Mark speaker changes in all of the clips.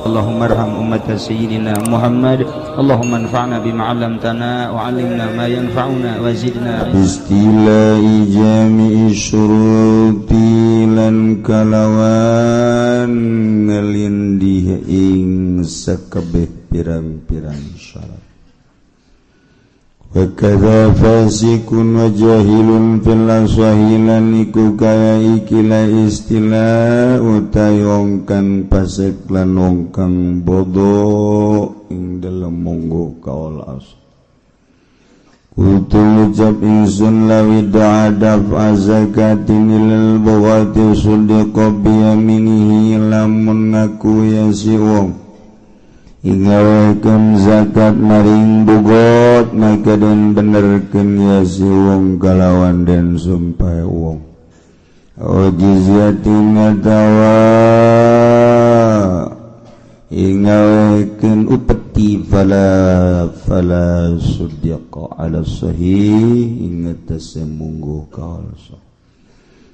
Speaker 1: اللهم ارحم أمة سيدنا محمد اللهم انفعنا بما علمتنا وعلمنا ما ينفعنا وزدنا
Speaker 2: Bismillahi jami'i syuruti lan kalawan ngelindih ing sakabeh pirang-pirang syarat wa kadza fasikun wa jahilun fil aswahilan iku kaya ikilah istilah utayong kang pasek lan wong kang bodoh ing dalem monggo kaul as Kutu ucap insun lawi do'adaf azakatin ilal bawati sudiqa biyaminihi lamun ngaku ya si wong Ingawakan zakat maring bugot maka dan benerken ya si wong kalawan dan sumpah wong O jizyatin atawa Ingawakan upeti fala sudiqa ala sahih ingat semunggu kalsa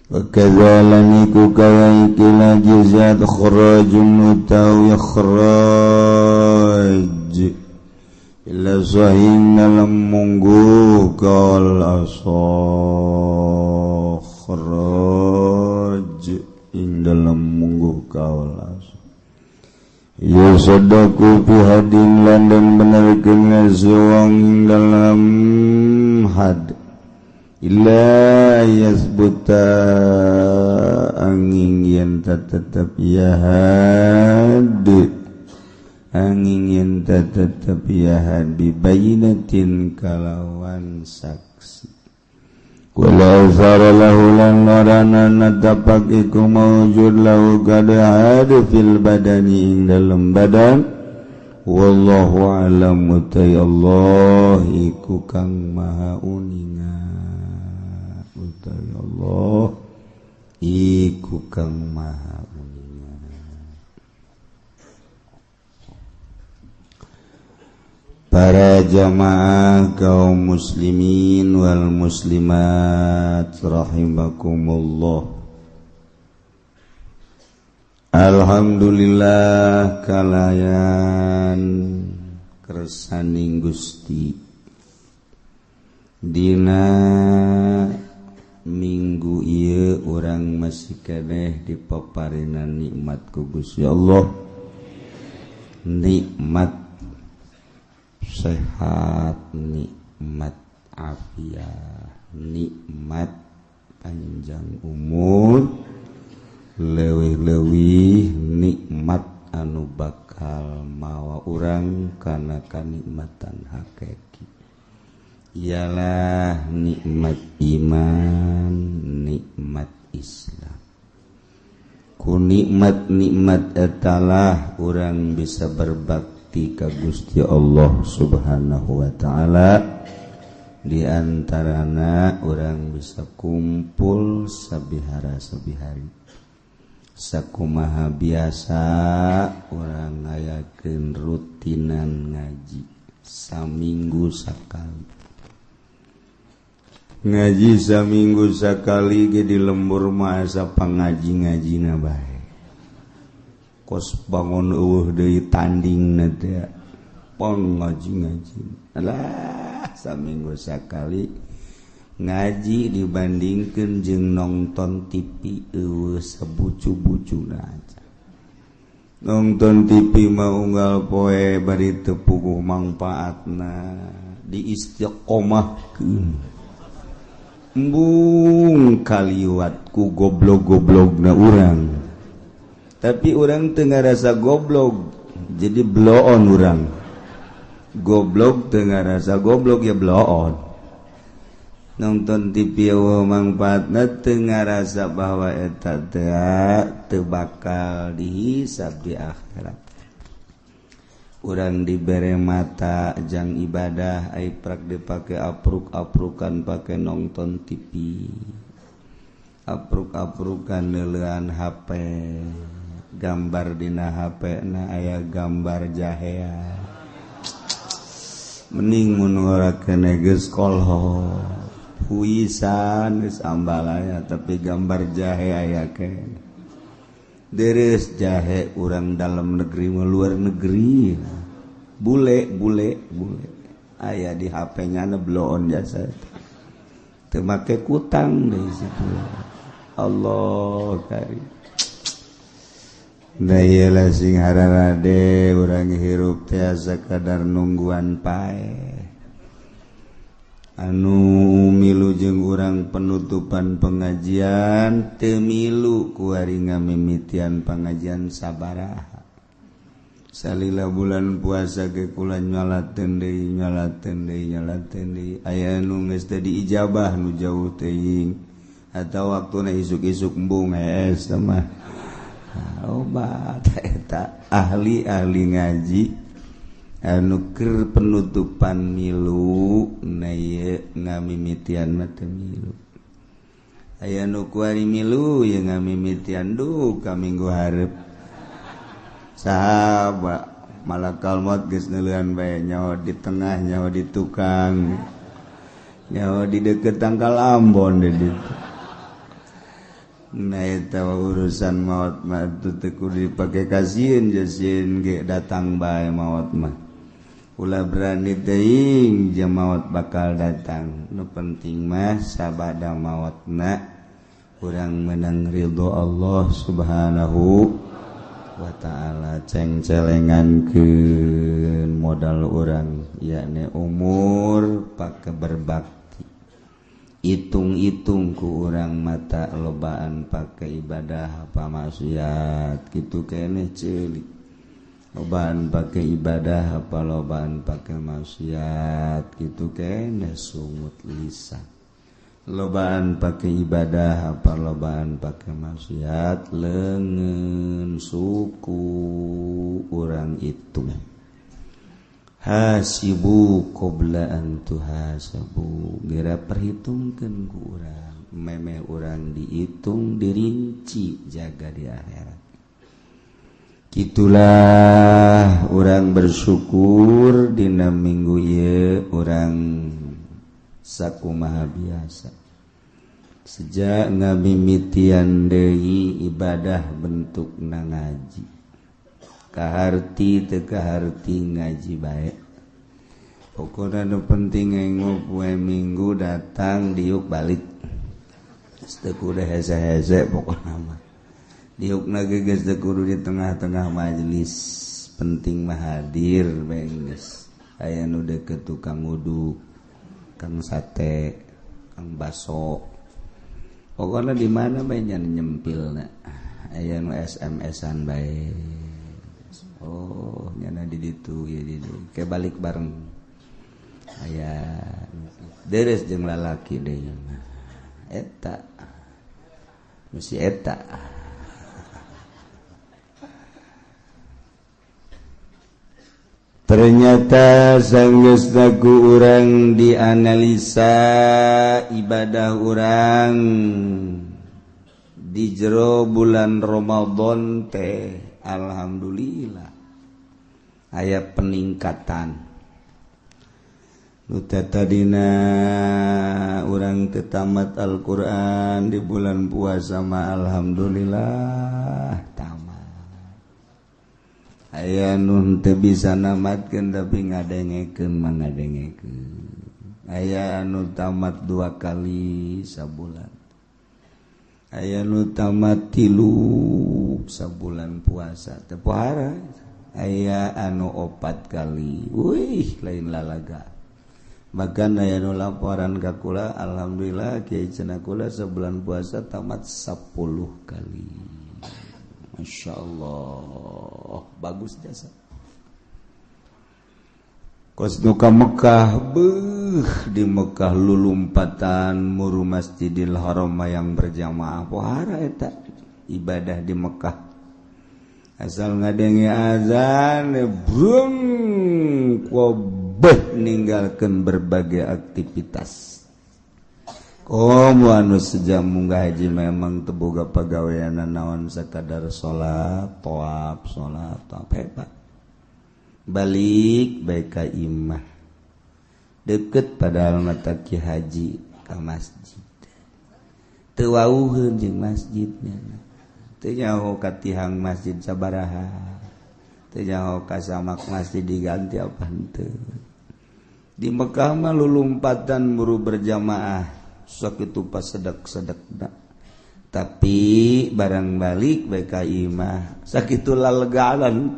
Speaker 2: Wakadzalan iku kaya ikilah jizyat kharajun utawi kharaj ila sahih dalam munggu kalsa kharaj ing dalam munggu kalsa Ya sadaku pihadin lan dan benarkan ngasiwang dalam had Illa yasbuta angin yang tetap ya had Angin yang tetap ya had Bibayinatin kalawan saksi Wala azhara lahu lan narana nadapak iku mawujud lahu kada ada fil badani ing dalam badan Wallahu alam utai Allah iku kang maha uninga Utai Allah iku kang maha uninga Para jamaah kaum muslimin wal muslimat rahimakumullah Alhamdulillah kalayan kersaning Gusti Dina minggu ieu urang masih keneh dipaparinan nikmat ku Gusti Allah nikmat sehat, nikmat afiat, nikmat panjang umur, leuwih-leuwih nikmat anu bakal mawa urang kana kanikmatan hakiki. Ialah nikmat iman, nikmat Islam. Ku nikmat-nikmat etalah urang bisa berbakti ka Gusti Allah Subhanahu wa taala di antarana urang bisa kumpul sabihara-sabihari sakumaha biasa urang ngayakeun rutinan ngaji saminggu sakali ngaji saminggu sakali ge di lembur mah asa pangaji-ngajina bae kos bangun deui tandingna teh pangaji-ngaji alah saminggu sakali ngaji dibandingkeun jeung nonton TV eueuh sabucu-bucuna aja nonton TV mah unggal poe bari teu puguh mangpaatna diistiqomahkeun embung kaliwat ku goblok-goblokna urang tapi orang tengah rasa goblok jadi bloon orang goblok tengah rasa goblok ya bloon nonton TV mangpaatna tengah rasa bahwa eta teu bakal dihisab di akhirat urang dibere mata jang ibadah ai prak dipake apruk-aprukan pake nonton TV apruk-aprukan neulean HP gambar dina HP na aya gambar jahea mending mun ngarakeun geus kolho puisan geus ambalaya tapi gambar jahe aya ke deres jahe urang dalam negeri mah luar negeri bule aya di HP-nya na blow on jasa teu make kutang deui situ Allah karim da ieu lah sing hararade urang hirup teh sakadar nungguan pae anu milu jeung urang penutupan pengajian teu milu ku ari ngamimitian pengajian sabaraha salila bulan puasa ge kula nyolateun deui aya nu geus teu diijabah nu jauh teuing atawa waktuna isuk-isuk embung hees mah obat eta ahli ngaji anu keur penutupan milu na ieu ngamimitian mah teu milu aya nu kuari milu ye ngamimitian duh ka minggu hareup saha malakal maut geus neuleuhan bae nyawa di tengah nyawa di tukang nyawa di deukeut tangkal Ambon di ditu nah eta urusan maut mah teu kudu dipake kasieun jasieun ge datang bae maut mah ulah berani teuing jeung maut bakal datang nu penting mah sabada mautna urang meunang ridho Allah Subhanahu wa ta'ala cengcelengankeun modal urang yakni umur pake berbakti itung-itung ku urang mata lobaan pakai ibadah apa maksiat kitu keneh ceulik lobaan pakai ibadah apa lobaan pakai maksiat kitu keneh sungut lisan lobaan pakai ibadah apa lobaan pakai maksiat leungeun suku urang itu hasibu qabla an tuhasabu geura perhitungkeun ku urang memeh urang dihitung dirinci jaga di akhirat kitulah urang bersyukur dina minggu ieu urang sakumaha biasa sejak ngamimitian deui ibadah bentukna ngaji kaharti teu kaharti ngaji bae pokona nu penting enggo poe minggu datang diuk balik teu kudu hese-hese pokona mah diukna ge geus teu kudu di tengah-tengah majelis penting mah hadir bae geus aya nu deukeut tukang uduk kang sate kang baso pokona di mana bae nya nyempilna aya nu SMS-an bae oh nyana di ditu ya di ke balik bareng aya deres jeung lalaki deui eta mesti eta ternyata sanggeusna ku urang dianalisa ibadah urang di jero bulan Ramadan teh alhamdulillah aya peningkatan nu tadina urang teu tamat Al-Qur'an di bulan puasa mah alhamdulillah tamat aya nu teu bisa namatkeun tapi ngadengekeun mah ngadengekeun aya anu tamat 2 kali sabulan aya nu tamat 3 sabulan puasa teu pohara aya anu 4 kali wih lain lalaga bahkan aya nu laporan ka kula alhamdulillah kiai cenah kula sebulan puasa tamat 10 kali masyaallah bagus jasa kos nu ka Mekah di Mekah lulumpatan muru Masjidil Haram yang berjamaah pohara eta ibadah di Mekah asal ngadenge azan brung kobeh ninggalkeun berbagai aktivitas komo anu sejam munggah haji memang teu boga pagaweana naon sakadar salat tawaf hebat balik bae ka imah deukeut padahal mata ki haji ka masjid teu wauheun jeung masjidnya nyaho ka tihang masjid sabaraha, teu nyaho ka samak masjid diganti apa henteu. Di Mekah mah lulumpatan buru berjamaah sok itu pas sedek-sedekna. Tapi barang balik bae ka imah sakitu lalegaan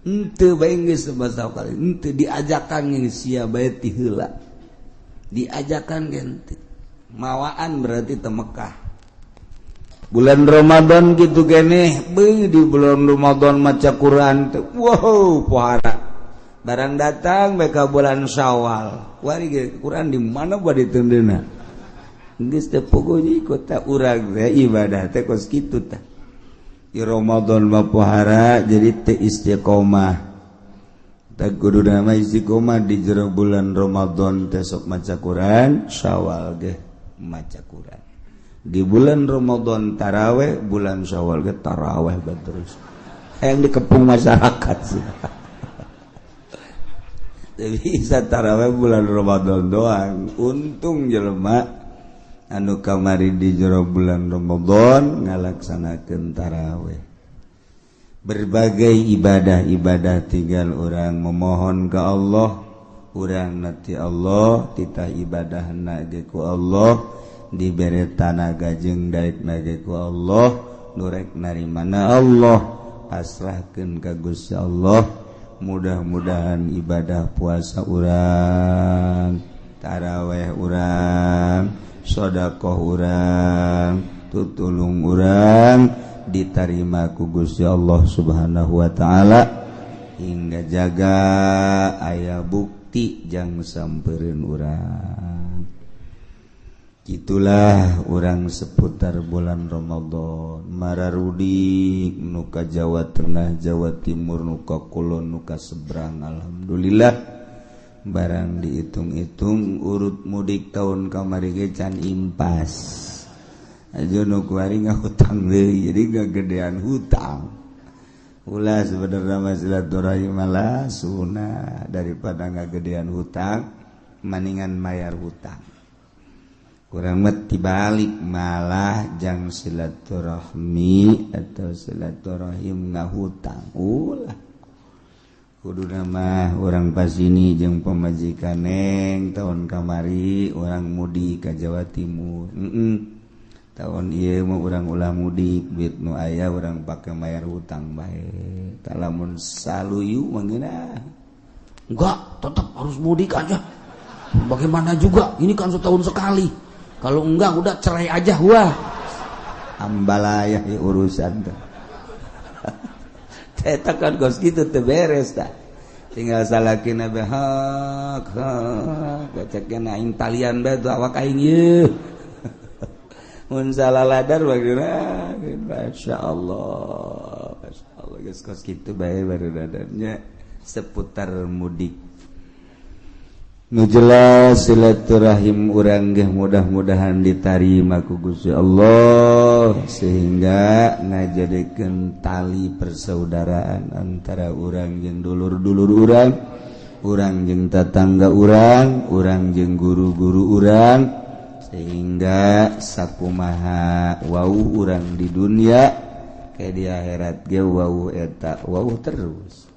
Speaker 2: henteu bae geus sabasa kali henteu diajakan geus sia bae ti heula. Diajakan ge henteu. Mawaan berarti teu Mekah. Bulan Ramadan gitu keneh di bulan Ramadan maca Quran teh wow pohara barang datang mereka bulan Syawal wari Quran di mana bade teundeuna geus teh pokoknya ikut tak urang teh ibadah teh kos kitu tah di Ramadan mah pohara jadi teh istiqomah teh kudu nama istiqomah di jero bulan Ramadan teh sok maca Quran Syawal ge maca Quran. Di bulan Ramadan taraweh, bulan Syawal ke taraweh terus. Yang dikepung masyarakat sih. Tapi bisa taraweh bulan Ramadan doang. Untung jelema anu kamari di jero bulan Ramadan ngalaksanakeun taraweh. Berbagai ibadah-ibadah tinggal orang memohon ke Allah, urang nati Allah, titah ibadahna ge ku Allah. Diberi tanaga jeung daek nage ku Allah nurek narimana Allah pasrahkeun ka Gusti Allah. Mudah-mudahan ibadah puasa urang, taraweh urang, sedekah urang, tutulung urang ditarima ku Gusti Allah Subhanahu wa taala hingga jaga aya bukti jang sampeureun urang. Itulah orang seputar bulan Ramadan mararudik nuka Jawa Tengah Jawa Timur nuka Kulon nuka seberang alhamdulillah barang dihitung-hitung urut mudik tahun kamari ge can impas aja nu kuari ngahutang deui jadi gagedean hutang ulah sebenarnya mah silaturahim malah sunah daripada ngagedean hutang maningan mayar hutang. Kurang mati balik malah jang silaturahmi atau silaturahim ngahutang ulah kudu nama orang pas ini jeung pamajikan neng tahun kamari orang mudik ka Jawa Timur tahun ieu mah urang ulah mudik duit nu aya urang pake mayar hutang bae talamun saluyu mangeuna enggak tetap harus mudik aja bagaimana juga ini kan setahun sekali. Kalau enggak udah cerai aja wah. Ambalayah ya urusan tuh. Eta kan kos kitu teu beres tah. Tinggal salakina bae hak. Gacekna aing talian bae tuh awak aing ieu. Mun salaladar bagina masyaallah. Masyaallah geus kos kitu bae barudadannya seputar mudik. Nu jelas silaturahim urang ge mudah-mudahan ditarima ku Gusti Allah sehingga ngajadikeun tali persaudaraan antara urang jeung dulur-dulur urang, urang jeung tetangga urang, urang jeung guru-guru urang sehingga sakumaha wau urang di dunia kayak di akhirat ge wau eta wau terus.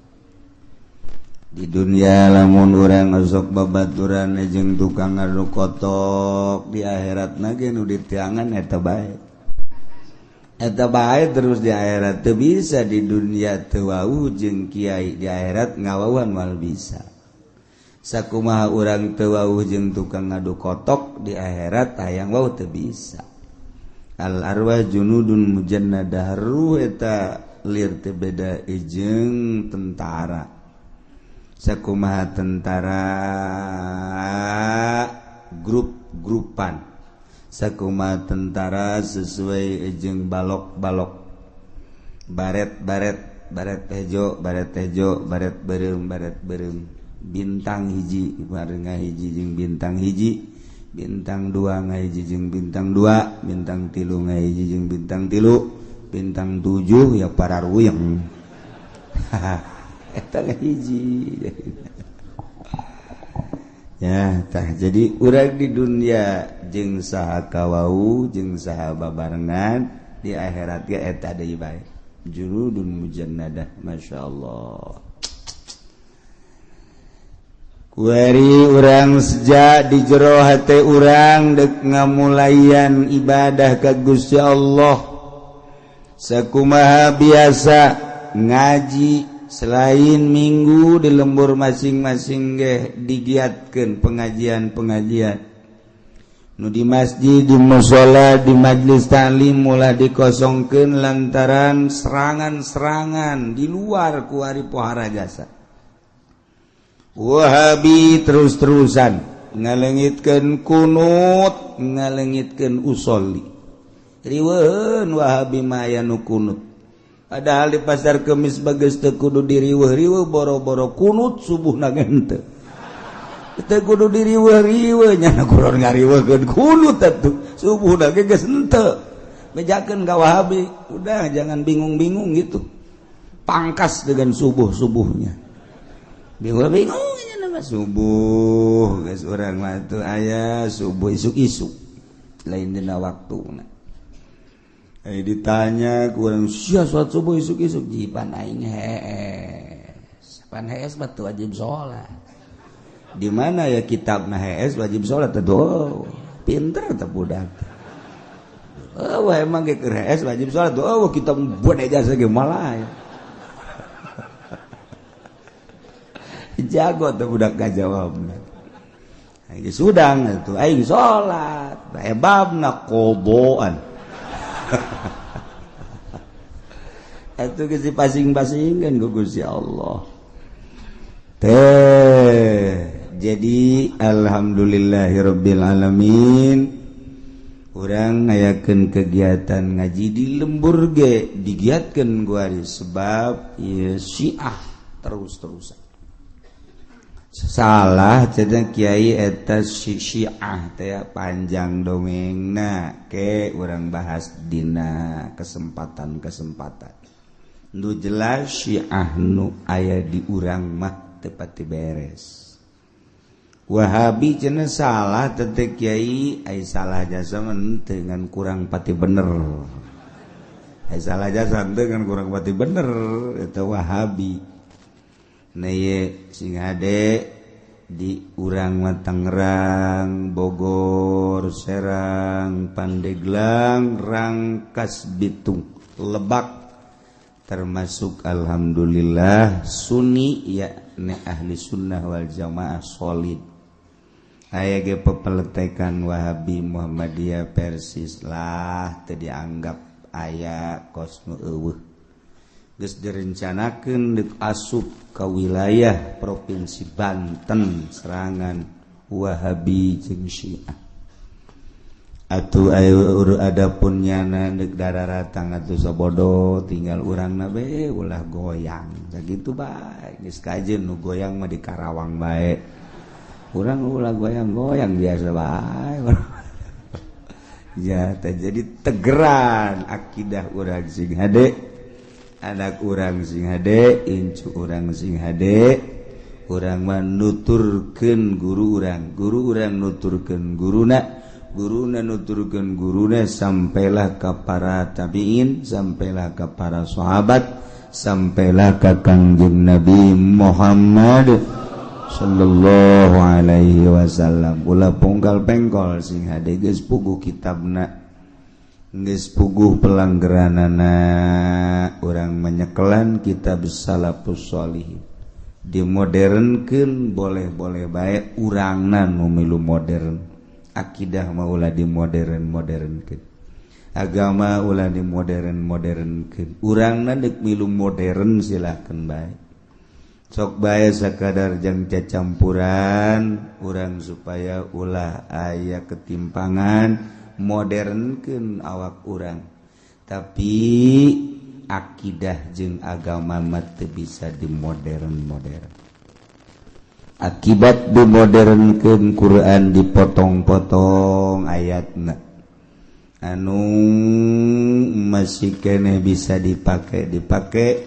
Speaker 2: Di dunia lamun urang ngosok babaturan jeung tukang anu kotok di akhiratna ge nu ditiangan eta bae. Eta bae terus di akhirat teu bisa di dunia teu wau jeung kiai di akhirat ngawauhan moal bisa. Sakumaha urang teu wau jeung tukang ngadu kotok di akhirat hayang wau teu bisa. Al arwah junudun mujannadah ruh eta lir teu beda jeung tentara. Sakumaha tentara grup-grupan sakumaha tentara sesuai jeung balok-balok baret hejo baret beureum bintang hiji bareng hiji jeung bintang hiji bintang 2 ngahiji jeung bintang 2 bintang 3 ngahiji jeung bintang 3 bintang 7 ya para ruyeng eta hiji ya tah jadi urang di dunia jeung saha kawau jeung saha babarengan di akhirat ge eta deui bae juludun mujannadah masyaallah. Kuari urang sejak di jero hate urang dek ngamulayan ibadah ka Gusti Allah sakumaha biasa ngaji selain minggu di lembur masing-masing ge digiatkeun pengajian-pengajian nu di masjid di mushola di majlis taklim mulai dikosongkeun lantaran serangan-serangan di luar kuari pohara jasa. Wahabi terus-terusan ngalengitkeun kunut ngalengitkeun usolli riweuheun Wahabi mah aya nu kunut padahal di pasar Kemis bageus teu kudu diriweuh-riweuh boro-boro kunut subuhna henteu teu kudu diriweuh-riweuh nya kudu ngariweuhkeun kunut atuh subuhna ge geus henteu bejakeun ka Wahabi udah jangan bingung-bingung gitu pangkas dengan subuh-subuhnya bingung nama subuh geus urang mah teu aya subuh isuk-isuk lain dina waktuna. Ditanya ku urang sia salat subuh isuk-isuk jipan aing hees. Pan hees mah teu wajib salat. Di mana ya kitabna hees wajib salat teu pinter teh budak. Oh emang ge keur hees wajib salat oh kitab buat ijazah ge malah ya. Jago tuh budak ngajawabna. Aing sudang atuh aing salat, bae babna qodoan. Atuh geus dipasing-pasingkeun ku Gusti Allah. Jadi alhamdulillahirabbil alamin. Urang ngayakeun kegiatan ngaji di lembur ge digiatkeun ku ari sebab ieu Syiah terus-terusan. Salah cenah kiai eta Syiah teh panjang dongengna ke urang bahas dina kesempatan-kesempatan. Nu jelas Syiah nu aya di urang mah teu pati beres. Wahabi cenah salah teh kiai ai salah jasa teu ngan kurang pati bener. Ai salah jasa teu ngan kurang pati bener eta Wahabi. Naye sing hade di urang mah Tangerang, Bogor, Serang, Pandeglang, Rangkas Bitung, Lebak termasuk alhamdulillah Sunni yakni ahli sunnah wal jamaah solid. Aya ge pepeletekan Wahabi Muhammadiyah Persis lah teu dianggap aya kosnu eueuh. Geus direncanakeun deuk asup ka wilayah provinsi Banten serangan Wahabi jeung Syiah. Atuh aya adapun nyana deuk dararatang atuh sabodo tinggal urangna be ulah goyang. Sakitu bae geus kajeun nu goyang mah di Karawang bae. Urang ulah goyang-goyang biasa bae. Ya teh jadi tegeran akidah urang sing hade. Anak urang sing hade, incu urang sing hade, urang mah nuturkeun guru urang nuturkeun guruna, guruna nuturkeun guruna sampailah ka para tabiin, sampailah ka para sahabat, sampailah ka Kangjeng Nabi Muhammad sallallahu alaihi wasallam. Ulah pungkal pengkol sing hade geus puguh kitabna. Geus puguh pelanggeranana urang menyekelan kitab salafus sholihin dimodernkeun boleh-boleh bae urangna nu milu modern akidah mah ulah dimodern-modernkeun agama ulah dimodern-modernkeun urangna deuk milu modern silakan bae sok bae sakadar jang cacampuran urang supaya ulah aya ketimpangan modernkeun awak urang tapi akidah jeung agama mah teu bisa dimodern-modern. Akibat dimodernkeun Quran dipotong-potong ayatna anu masih keneh bisa dipake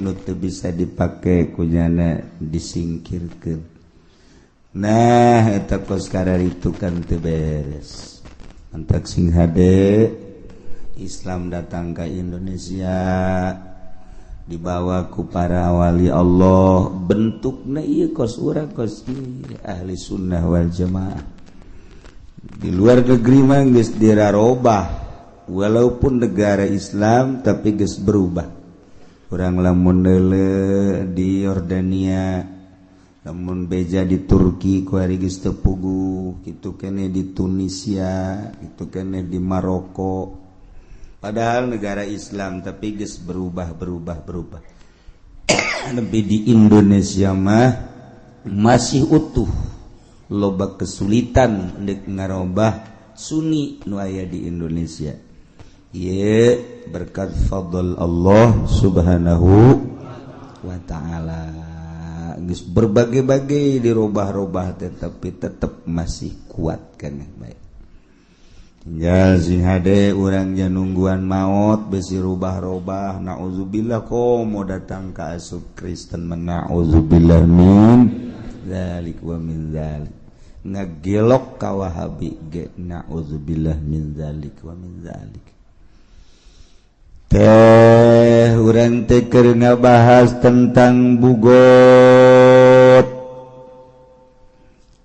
Speaker 2: nu teu bisa dipake kunyana disingkirkeun. Nah eta kos karar itu kan teu beres. Antak sing hade Islam datang ke Indonesia dibawaku para wali Allah bentukna ieu kos urang kos ahli sunnah wal jamaah di luar negeri mah geus dirarobah walaupun negara Islam tapi geus berubah urang lamun deuleu di Yordania lamun beja di Turki ku ari geus teu puguh kitu keneh di Tunisia kitu keneh di Maroko padahal negara Islam tapi geus berubah tapi di Indonesia mah masih utuh loba kesulitan deuk ngarobah Sunni nu aya di Indonesia ieu berkat fadl Allah subhanahu wa ta'ala geus berbagai-bagai dirobah-robah tetapi tetap masih kuat kan baik tinggal sing hade urangnya nungguan maut besi rubah-robah naudzubillah komo datang ka asup Kristen naudzubillah min zalik wa min zalik ngagelok ka Wahabi ge naudzubillah min zalik wa min zalik teh urang teh keur ngabahas tentang bugot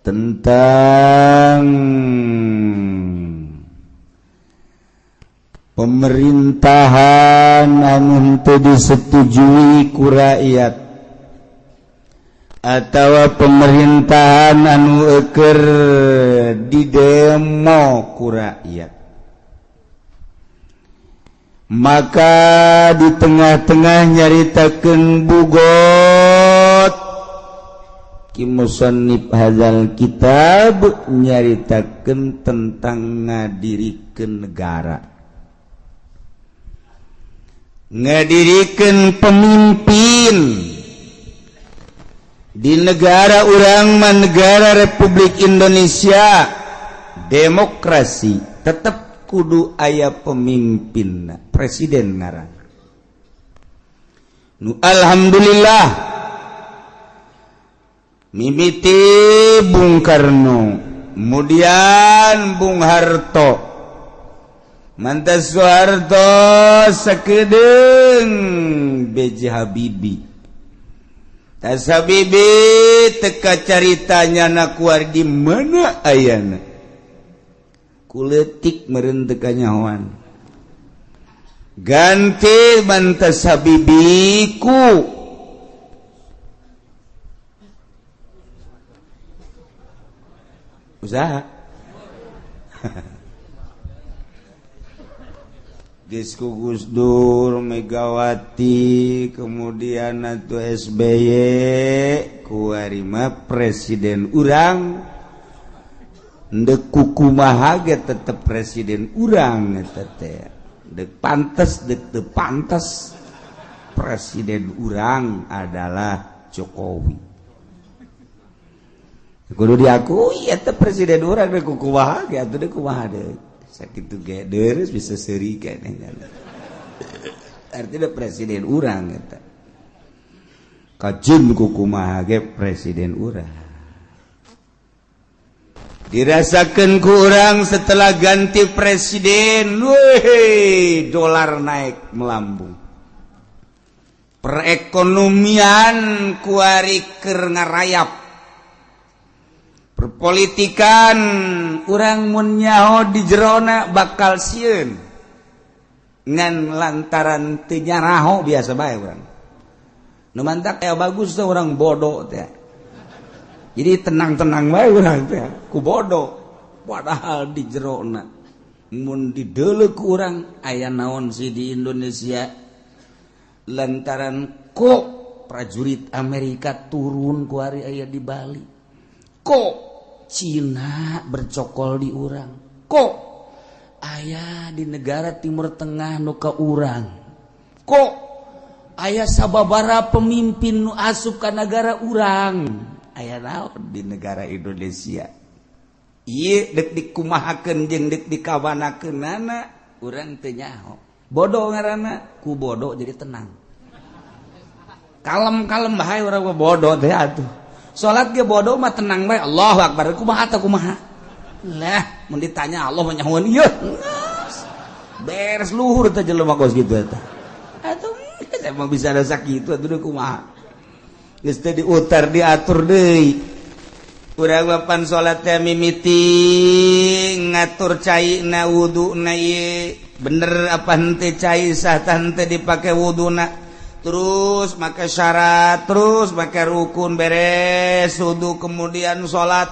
Speaker 2: tentang pemerintahan anu teu disetujui ku rakyat atawa pemerintahan anu keur didemo ku rakyat maka di tengah-tengah nyaritakeun bugot ki musannif hadzal kitab nyaritakeun tentang ngadirikeun negara ngadirikeun pemimpin di negara urang mah negara Republik Indonesia demokrasi tetap kudu aya pemimpin presiden ngaran nu alhamdulillah mimiti Bung Karno kemudian Bung Harto mantas Soeharto sakedeung B.J. Habibie tas Habibie teka caritanya na kuar di mana ayana kuletik meureun teu kanyahoan ganti mantas Habibie ku usaha geus ku Gus Dur Megawati kemudian atuh SBY ku ari mah presiden urang dek kukumaha ge tetep presiden urang eta teh dek pantes dek teu pantes presiden urang adalah Jokowi kudu diakui eta presiden urang dek kukumaha ge atuh dek kumaha deui sakitu ge deres bisa seuri keneh artinya presiden urang eta kajeun kukumaha ge presiden urang dirasakan kurang setelah ganti presiden, weh, dolar naik melambung. Perekonomian kuari keur ngarayap. Perpolitikan urang mun nyaho di jerona bakal sieun. Ngan lantaran teu nyaraho biasa bae urang. Nu mantak aya bagus teh urang bodoh teh. Jadi tenang-tenang bae urang teh ku bodoh padahal di jerona mun dideuleu ku urang aya naon sih di Indonesia lantaran kok prajurit Amerika turun ku ari aya di Bali kok Cina bercokol di urang kok aya di negara Timur Tengah nu ka urang kok aya sababaraha pemimpin nu asup ka negara urang aya naon di negara Indonesia ieu dek dikumahakeun jeung dek dikawanakeunana urang teu nyaho bodoh ngaranna ku bodoh jadi tenang kalem-kalem bae urang bodoh teh atuh salat ge bodoh mah tenang bae Allahu akbar kumaha teh kumaha lah mun ditanya Allah mah nyahoan ieu beres luhur teh jelema kos kitu eta atuh emang bisa ada sakitu atuh kumaha geus teh diutar diatur deui urang papan salat teh mimiti ngatur caina wuduna ieu bener apa henteu cai sah teh dipake wuduna terus make syarat terus make rukun beres wudu kemudian salat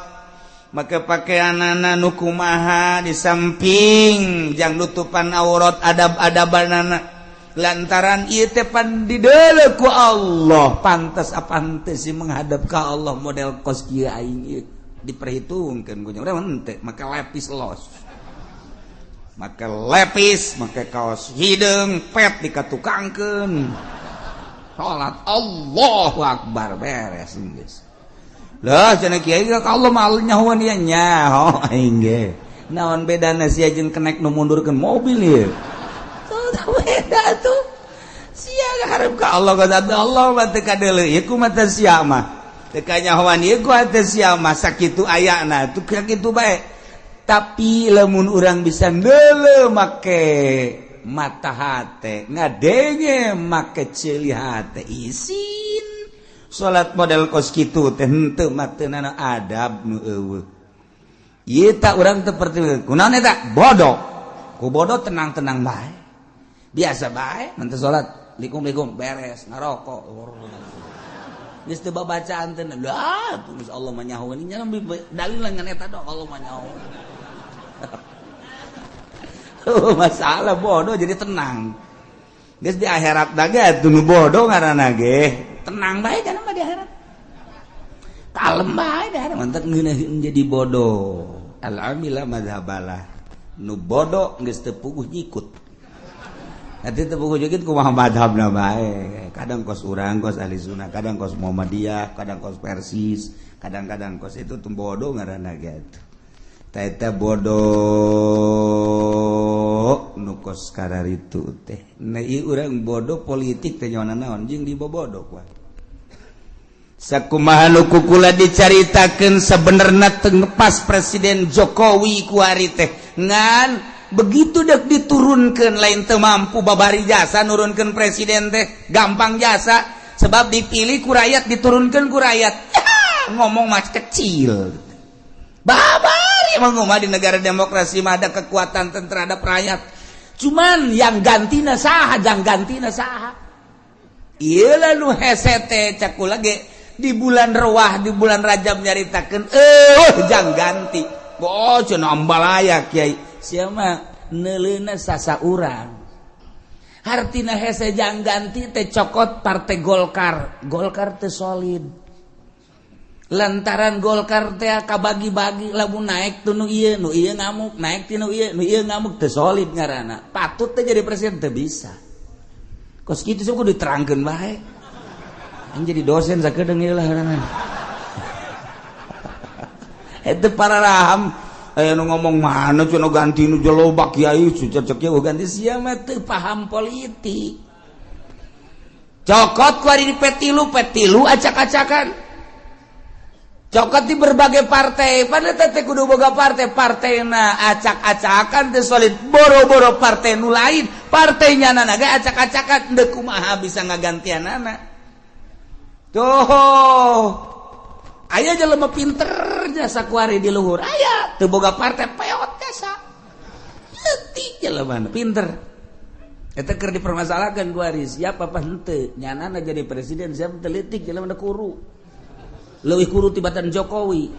Speaker 2: make pakaianana nu kumaha di samping jang nutupan aurat adab-adabanana lantaran ieu teh pan dideuleu ku Allah pantas apa henteu sih menghadap ka Allah model kos kieu aing ieu diperhitungkeun ku urang henteu make lepis los make lepis make kaos hideung pet dikatukangkeun salat Allahu Akbar beres geus lah cenah kiai ka Allah mah nyahoan ieu nyaho aing ge naon bedana sia jeung kenek nu mundurkeun mobil ieu beda tuh sia hareup ka Allah kata Allah mah teu kadeuleu ieu kumaha teh sia mah teu kanyahoan ieu ku teh sia mah sakitu ayana tuh kitu bae tapi lamun urang bisa ndeuleu make mata hate ngadenge make ceuli hate isin salat model kos kitu teh henteu mah teu nana adab nu eueuh ieu tak urang teu perti kunaon eta bodoh ku bodoh tenang-tenang bae biasa bae nanti sholat likum beres ngarokok geus teu babacaan teh lah tulis Allah mah nyaho nya dalil ngan eta dong Allah mah nyaho masalah bodoh jadi tenang geus di akhirat daga atuh nu bodoh ngaranna ge tenang bae kana mah di akhirat kalem bae dah mantep ngeunaheun jadi bodoh al-amila madzhabalah nu bodoh geus teu puguh nyikut nanti tepuku jukit kumaha madhabna bae kadang kos urang kos ahli sunnah kadang kos Muhammadiyah kadang kos Persis kadang-kadang kos itu tuh bodoh ngaranna gitu eta bodoh nu kos kararitu teh nah ieu urang bodoh politik teh nyawana naon jeung dibobodoh kuat sakumaha nu kukula dicaritakeun sabenerna teu pas Presiden Jokowi ku ari teh ngan begitu dek diturunkan lain teu mampu babari jasa nurunkan presiden teh gampang jasa sebab dipilih ku rakyat diturunkan ku rakyat ngomong mas kecil babari emang di negara demokrasi mah ada kekuatan terhadap rakyat cuman yang gantina saha jang gantina saha ieu lalu hese teh cakula ge di bulan Rewah di bulan Rajab nyaritakeun jang ganti oh cenah ambalaya kiai siapa neuleuna sasa urang hartina hese jang ganti teh cokot partai Golkar teh solid lantaran Golkar teh kabagi-bagi lamun naik tu nu ieu ngamuk naik ti nu ieu ngamuk teh solid ngaranna patut teh jadi presiden teh bisa kos kitu sok kudu diterangkeun bae an jadi dosen sakedeung ieu lah ngaranna eta pararaham aya nu ngomong mana cenah ganti nu jelobak kiai cecek ieu ganti sia mah teu paham politik cokot ku ari di petilu acak-acakan cokot di berbagai partai padahal teh kudu boga partaina acak-acakan teh solid boro-boro partai nu lain partainya nana ge acak-acakan teu kumaha bisa ngagantianana tuh aya jelema pinter jasa kuari di luhur aya teu boga partai peot jasa leutik jelema pinter eta keur dipermasalahkeun kuari siapa apa henteu nyanana jadi presiden siapa teu leutik jelema kuru leuwih kuru tibatan Jokowi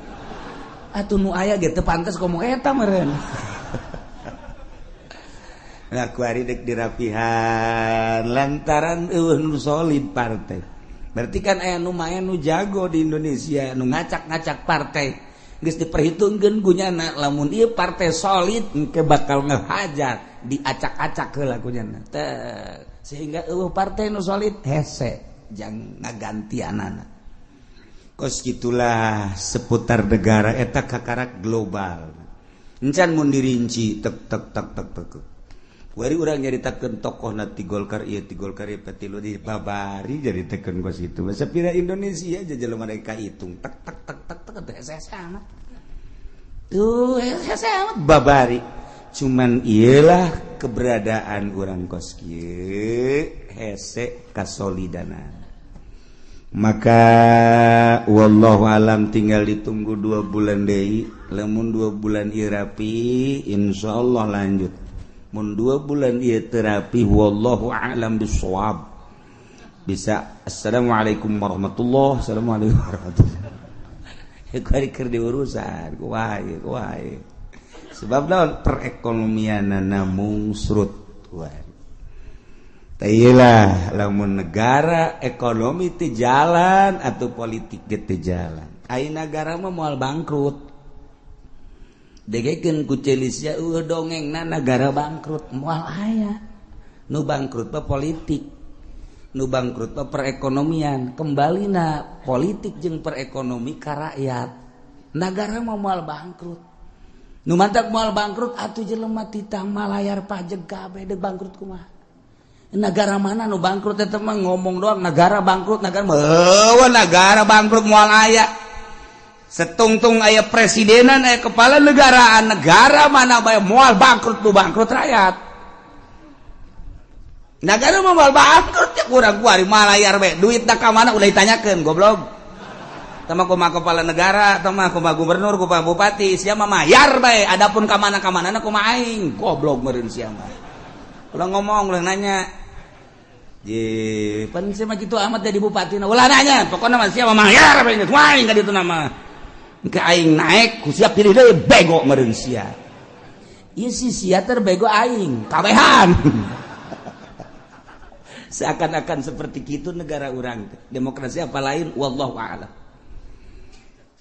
Speaker 2: atuh nu aya ge teu pantes ngomong eta meureun nah kuari dek dirapihan lantaran eueuh nu solid partai berarti kan aya nu main nu jago di Indonesia nu ngacak-ngacak partai geus diperhitungkeun gunyana lamun ieu partai solid engke bakal ngehajar diacak-acak heula gunyana teh sehingga eueuh partai nu solid hese jang ngagantianana kos gitulah seputar negara eta kakarak global encan mun dirinci tek wari urang nyaritakeun tokohna ti Golkar ieu petilu di babari nyaritakeun kos kitu sapira Indonesia aja jelema rek kahitung tek hese amat tuh hese amat babari cuman iyalah keberadaan orang kos kieu hese kasolidanan. Maka wallahu alam tinggal ditunggu 2 bulan deui. Lamun 2 bulan ieu rapi insyaallah lanjut. Mun 2 bulan ieu teu rapi wallahu alam bissawab. Bisa assalamualaikum warahmatullahi assalamualaikum warahmatullahi. Kuari keur diurusan ku wae. Sebab naon perekonomianna mungsrut wae. Tailah lamun negara ekonomi teu jalan atau politik ge teu jalan. Ai negara mah moal bangkrut. Degekeun ku Celisia dongengna negara bangkrut moal aya. Nu bangkrut mah politik. Nu bangkrut mah perekonomian. Kembalina politik jeung perekonomi ka rakyat. Negara mah moal bangkrut. Nu mantap moal bangkrut atuh jelema titah malayar pajeg kabeh deuk bangkrut kumaha. Negara mana nu bangkrut eta mah ngomong doang negara bangkrut negara bangkrut moal aya setungtung aya presidenan aya kepala negaraan negara mana bae moal bangkrut nu bangkrut rakyat negara mah moal bangkrut ya kurang kuari malayar bae duit da ka mana udah ditanyakeun goblok tama kumaha kepala negara tama kumaha gubernur kumaha bupati sia mah mayar bae adapun ka mana kumaha aing goblok meureun sia mah ulah ngomong ulah nanya pan mah kitu amat jadi bupati ulah nanya pokokna mah sia mayar bae wae ka ditu nama engke aing naek ku sia pilih deui bego meureun sia ieu si sia teh bego aing kabehan seakan-akan seperti kitu negara urang demokrasi apa lain wallahu a'lam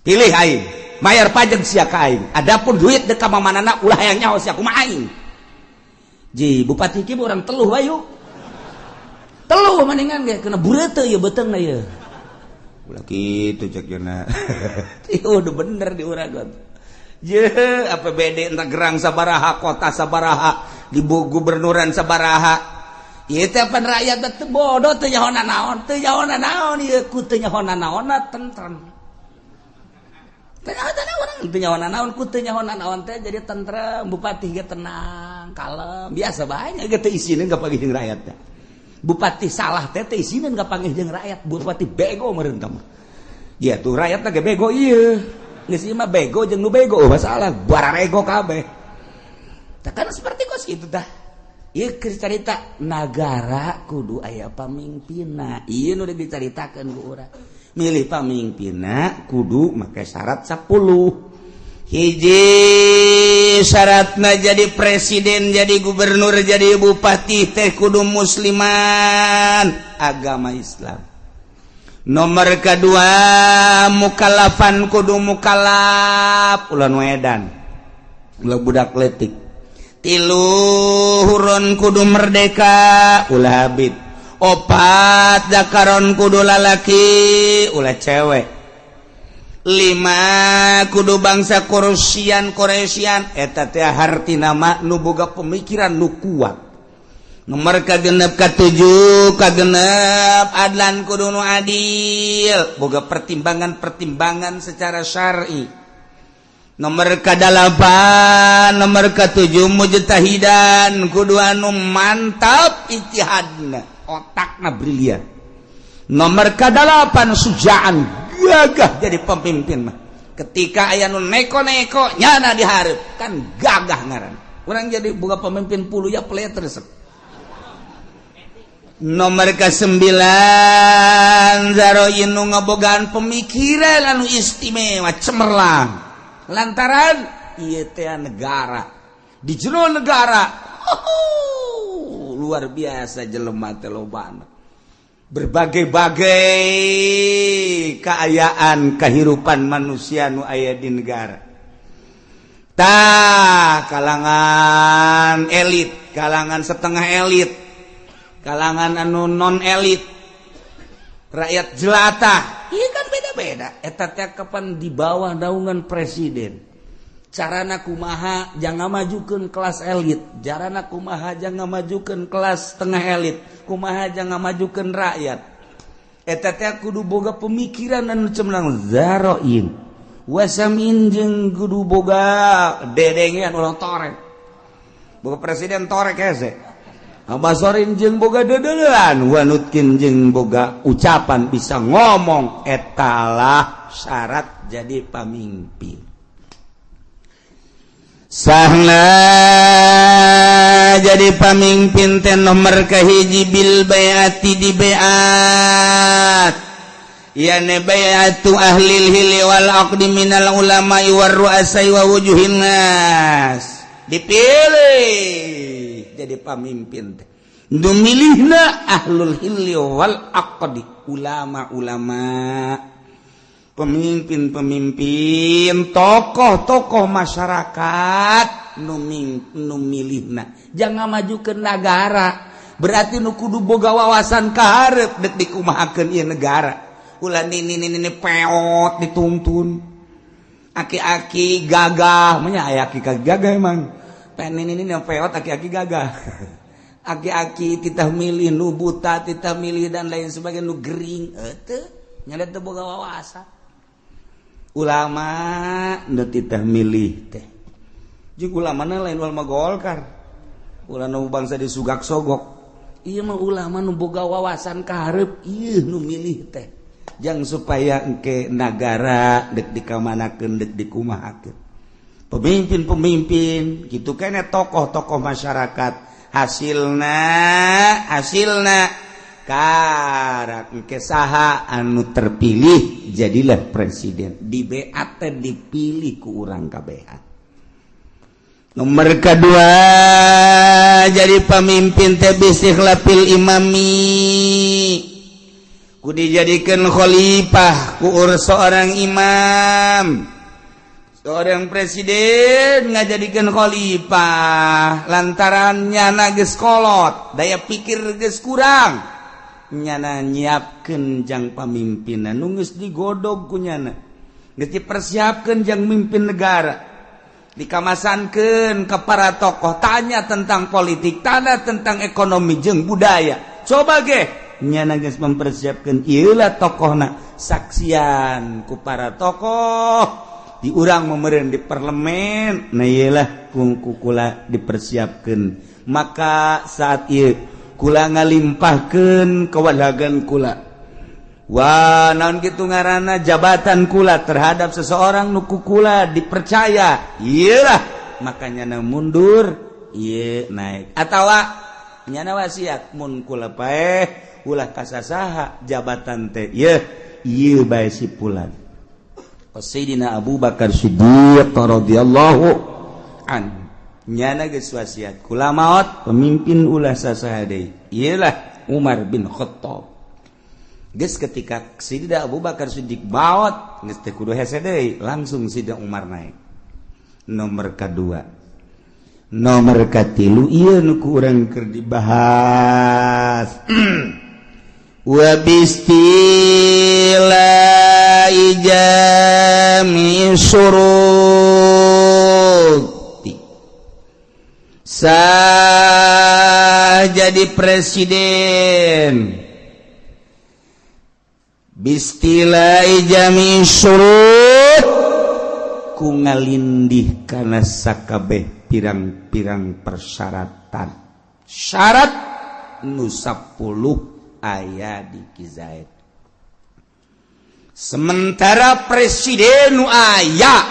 Speaker 2: pilih aing mayar pajak sia ka aing adapun duit deuk ka mamanana ulah hayang nyaho sia kumaha aing ji bupati kieu urang teluh bae yuk teluh mendingan ge kena bureuteu ieu beteungna ieu ulah kitu cek yeuna ieu udah bener di urang je APBD entah gerang sabaraha kota sabaraha di gubernuran sabaraha ieu teh pan rakyat teh bodoh teu nyaona naon ieu ku teu nyaona naonna tentrem teu nyaona naon ku teu nyaona naon teh jadi tentrem bupati ge tenang kalem biasa bae ge teu isinin kapagi jeung rakyat teh bupati salah teh isinin kapanggih jeung rakyat bupati bego meureun mah ya tuh rakyat ge bego ieu geus ieu mah bego jeung nu bego masalah bararego kabeh tah kan seperti kos kitu tah ieu cerita nagara kudu aya pamimpinna ieu nu dicaritakeun ku urang milih pamimpinna kudu make syarat 10 hiji syaratna jadi presiden jadi gubernur jadi bupati teh kudu musliman agama Islam nomor kedua mukallafan kudu mukallaf ulah edan ulah budak leutik tilu huron kudu merdeka ulah abid opat zakaron kudu lalaki ulah cewek 5 kudu bangsa Koresian eta teh hartina mah nu boga pemikiran nu kuat nomor kagenep ka-7 kagenep adlan kudu nu adil boga pertimbangan secara syar'i nomor ka-8 nomor ka-7 mujtahidan kudu anu mantap ijtihadna otakna brilian nomor ka-8 sujaan gagah jadi pemimpin mah ketika aya nu neko-neko nyana dihareup kan gagah ngaran urang jadi boga pemimpin puluh ya pleter resep nomor ka-9 zaroin nu ngabogaan pemikiran anu istimewa cemerlang lantaran ieu teh negara di jero negara luar biasa jelema teh lobana berbagai-bagai keayaan kehidupan manusia nu aya di negara tah kalangan elit kalangan setengah elit kalangan anu non elit rakyat jelata ieu kan beda-beda eta teh kapan di bawah naungan presiden carana kumaha jangan majukeun kelas elit carana kumaha jangan majukeun kelas tengah elit kumaha jangan majukeun rakyat eta teh kudu boga pemikiran anu cemerlang zaroin wasamin jeung kudu boga dedengean ulah torek boga presiden torek hese ngabasorin jeung boga dedelan wanutkin jeung boga ucapan bisa ngomong etalah syarat jadi pamimpin sahna jadi pamimpin teh nomor kahiji bil baiati di baiat yani baiatu ahlil hilli wal aqdi minal ulama'i war ru'asai wa wujuhin nas dipilih jadi pamimpin teh nu milihna ahlul hilli wal aqdi ulama-ulama pemimpin-pemimpin tokoh-tokoh masyarakat nu milihna jangan maju ke negara berarti nu kudu boga wawasan kaharep dek dikumahakeun ieu negara ulah ini peot dituntun aki-aki gagah nya aya aki gagah emang pen ini peot aki-aki gagah aki-aki titah milih nu buta titah milih dan lain sebagainya nu gering teu nya teu boga wawasan ulama nu titah milih teh jeung ulamana lain ulama Golkar ulama bangsa disugak sogok ieu mah ulama nu boga wawasan kaharep ieu nu milih teh jang supaya engke nagara dek dikamanakeun dek dikumahakeun pemimpin-pemimpin kitu keneh tokoh-tokoh masyarakat hasilna karak engke saha anu terpilih jadilah presiden di beat dipilih ku urang kabehan nomor kedua jadi pemimpin teh bistikhlafil imami ku dijadikan khalifah ku seorang imam seorang presiden ngajadikeun khalifah lantaran nyana geus kolot daya pikir geus kurang nyana nyiapkeun jang pamimpinna nu geus digodog ku nyana geus dipersiapkeun jang mimpin negara dikamasankeun ka para tokoh tanya tentang politik tanya tentang ekonomi jeung budaya coba ge nyana geus mempersiapkeun ieu lah tokohna saksian ku para tokoh di urang memeureun di parlemen nah ieu lah kula dipersiapkeun maka saat ieu kula ngalimpahkeun kawalagan kula wah naon kitu ngaranna jabatan kula terhadap seseorang nu ku kula dipercaya ieu lah makanya na mundur ieu naik atawa nyana wasiat mun kula paeh ulah kasasaha jabatan teh ieu bae sipulan Sayyidina Abu Bakar Siddiq radhiyallahu an nyana geus wasiat kula maot pemimpin ulah sasaha deui ieulah Umar bin Khattab geus ketika Sayyidina Abu Bakar Siddiq maot geus teh kudu hese deui langsung Sayyidina Umar naik nomor kedua nomor katilu ieu nu ku urang keur dibahas wa bistila'i jami syuruti sah jadi presiden bistila'i jami syurut ku ngalindih kana sakabeh pirang-pirang persyaratan syarat nu 10 aya di Kizaid sementara presiden nu aya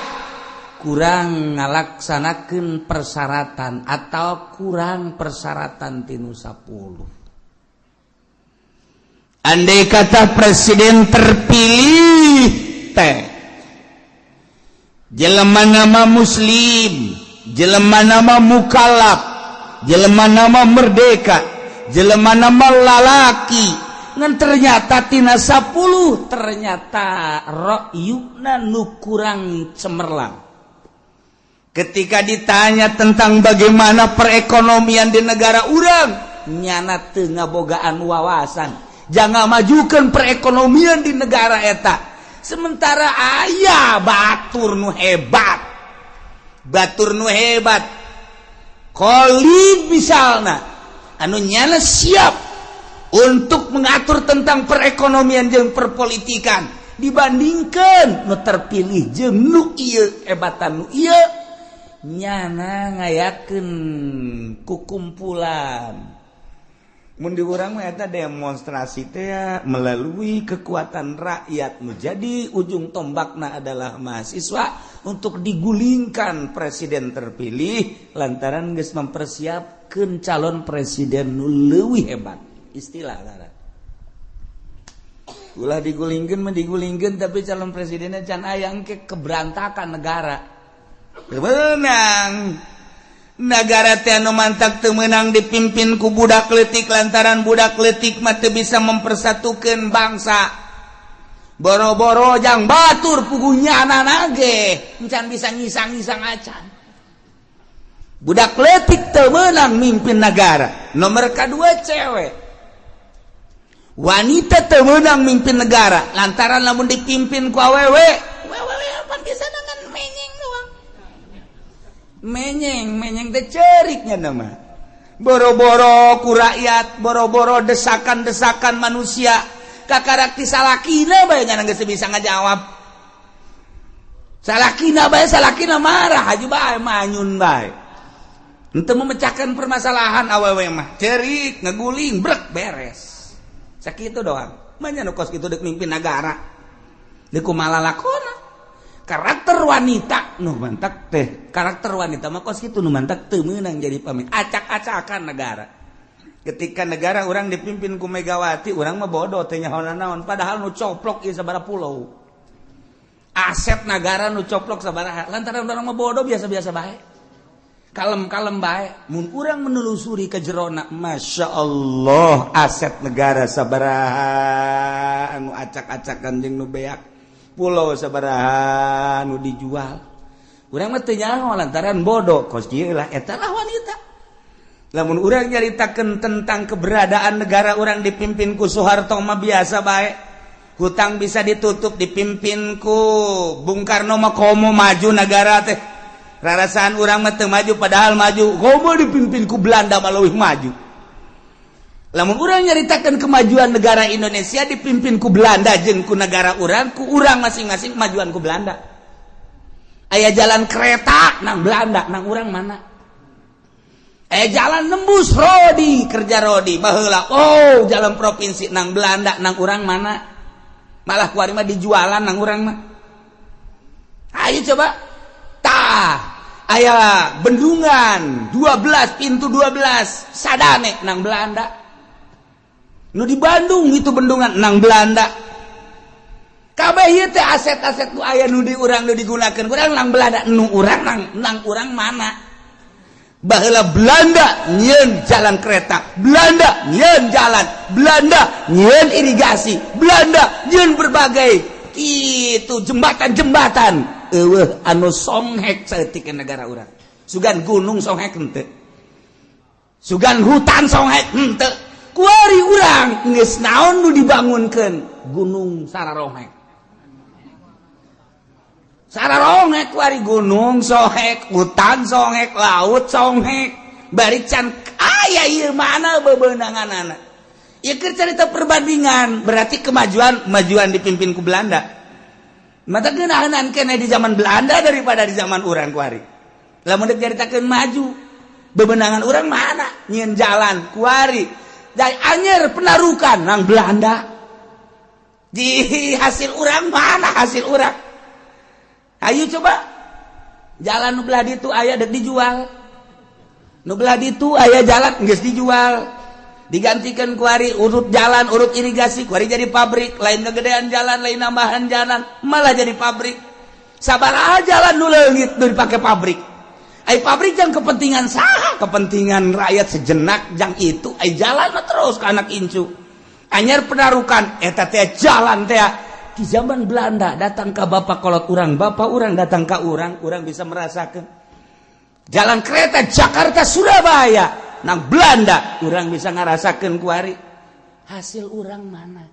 Speaker 2: kurang ngalaksanakeun persyaratan atau kurang persyaratan tinu 10 andai kata presiden terpilih teh jelema nama muslim jelema nama mukallaf jelema nama merdeka jelema nama lalaki ngan ternyata tina 10 ternyata ra'yuna nu kurang cemerlang ketika ditanya tentang bagaimana perekonomian di negara urang nyana teu ngabogaan wawasan jangan majukan perekonomian di negara eta sementara aya batur nu hebat khalid misalna anu nyana siap untuk mengatur tentang perekonomian jeung perpolitikan dibandingkan nu terpilih jeung nu ieu hebatan nu ieu nyana ngayakeun kukumpulan mun di urang mah eta demonstrasi teh melalui kekuatan rakyat menjadi ujung tombakna adalah mahasiswa untuk digulingkan presiden terpilih lantaran geus mempersiapkeun calon presiden nu leuwih hebat istilah ngaran ulah digulingkeun mah digulingkeun tapi calon presidennya can aya engke keberantakan negara menang negara teh anu mantak teu meunang dipimpin ku budak leutik lantaran budak leutik mah teu bisa mempersatukeun bangsa. Boro-boro jang batur pugunyana ge encan bisa ngisang-ngisang acan. Budak leutik teu meunang mimpin negara. Nomor kadua cewek. Wanita teu meunang mimpin negara lantaran lamun dipimpin ku awewe, awewe pan bisa dengan menyeng doang. Menyeng teh ceriknya nama boro-boro ku rakyat boro-boro desakan-desakan manusia kakarakti salakina bae nya geus bisa ngajawab salakina marah haju bae manyun bae henteu memecahkan permasalahan awewe mah cerik ngeguling brek beres sakitu doang mah nya nu kos kitu deuk mimpin negara deuk kumaha lakona karakter wanita nu mantak teh karakter wanita mah kos kitu nu mantak teu meunang jadi pamimpin acak-acakan negara ketika negara orang dipimpin ku Megawati urang mah bodoh teh nyaho naon padahal nu coplok ieu sabaraha pulau aset negara nu coplok sabaraha lantaran urang mah bodoh biasa-biasa bae kalem-kalem bae mun urang menelusuri ka jerona masyaallah aset negara sabaraha anu acak-acakan jeung nu beak pulau sabaraha nu dijual urang mah teu nyaho lantaran bodoh kos kieu lah eta lah wanita lamun urang nyaritakeun tentang keberadaan negara urang dipimpin ku Soeharto mah biasa bae hutang bisa ditutup dipimpin ku Bung Karno mah komo maju negara teh rarasaan urang mah teu maju padahal maju komo dipimpin ku Belanda mah leuwih maju. Lamun urang nyaritakeun kemajuan negara Indonesia dipimpin ku Belanda jeung ku negara urang ku urang masing-masing kemajuan ku Belanda. Aya jalan kereta nang Belanda nang urang mana? Aya jalan nembus rodi kerja rodi baheula oh jalan provinsi nang Belanda nang urang mana? Malah kuari mah dijualan nang urang mah. Ayo coba tah aya bendungan 12 pintu 12 sadane nang Belanda. Nu di Bandung itu bendungan nang Belanda. Kabeh ieu teh aset-aset nu aya nu di urang nu digunakeun urang nang Belanda nu urang nang urang mana? Baheula Belanda nyieun jalan kereta, Belanda nyieun jalan, Belanda nyieun irigasi, Belanda nyieun berbagai kitu jembatan-jembatan eueuh anu songhek saeutik negara urang. Sugan gunung songhek henteu. Sugan hutan songhek henteu. Kuari urang geus naon nu dibangunkeun gunung Sararohek. Sararohek kuari gunung sohek, hutan sohek, laut sohek. Bari can aya ieu mana bebeunanganana. Ieu keur carita perbandingan, berarti kemajuan dipimpin ku Belanda. Mata geunaheun keneh di zaman Belanda daripada di zaman urang kuari. Lamun deuk caritakeun maju, bebeunangan urang mana? Nyieun jalan kuari. Dari anyer penarukan nang Belanda di hasil urang mana hasil urang ayo coba jalan nu belah ditu aya dek dijual nu belah ditu aya jalan geus dijual digantikan kuari urut jalan urut irigasi kuari jadi pabrik lain kegedean jalan lain nambahan jalan malah jadi pabrik sabaraha jalan nu leungit nu dipake pabrik. Ai pabrik jang kepentingan saha? Kepentingan rakyat sejenak jang itu. Ai jalan terus ke anak incu. Anyar penarukan eta teh jalan teh di zaman Belanda datang ke bapak kolot urang, bapak urang datang ke urang bisa merasakan. Jalan kereta Jakarta Surabaya nang Belanda urang bisa ngarasakeun kuari. Hasil urang mana?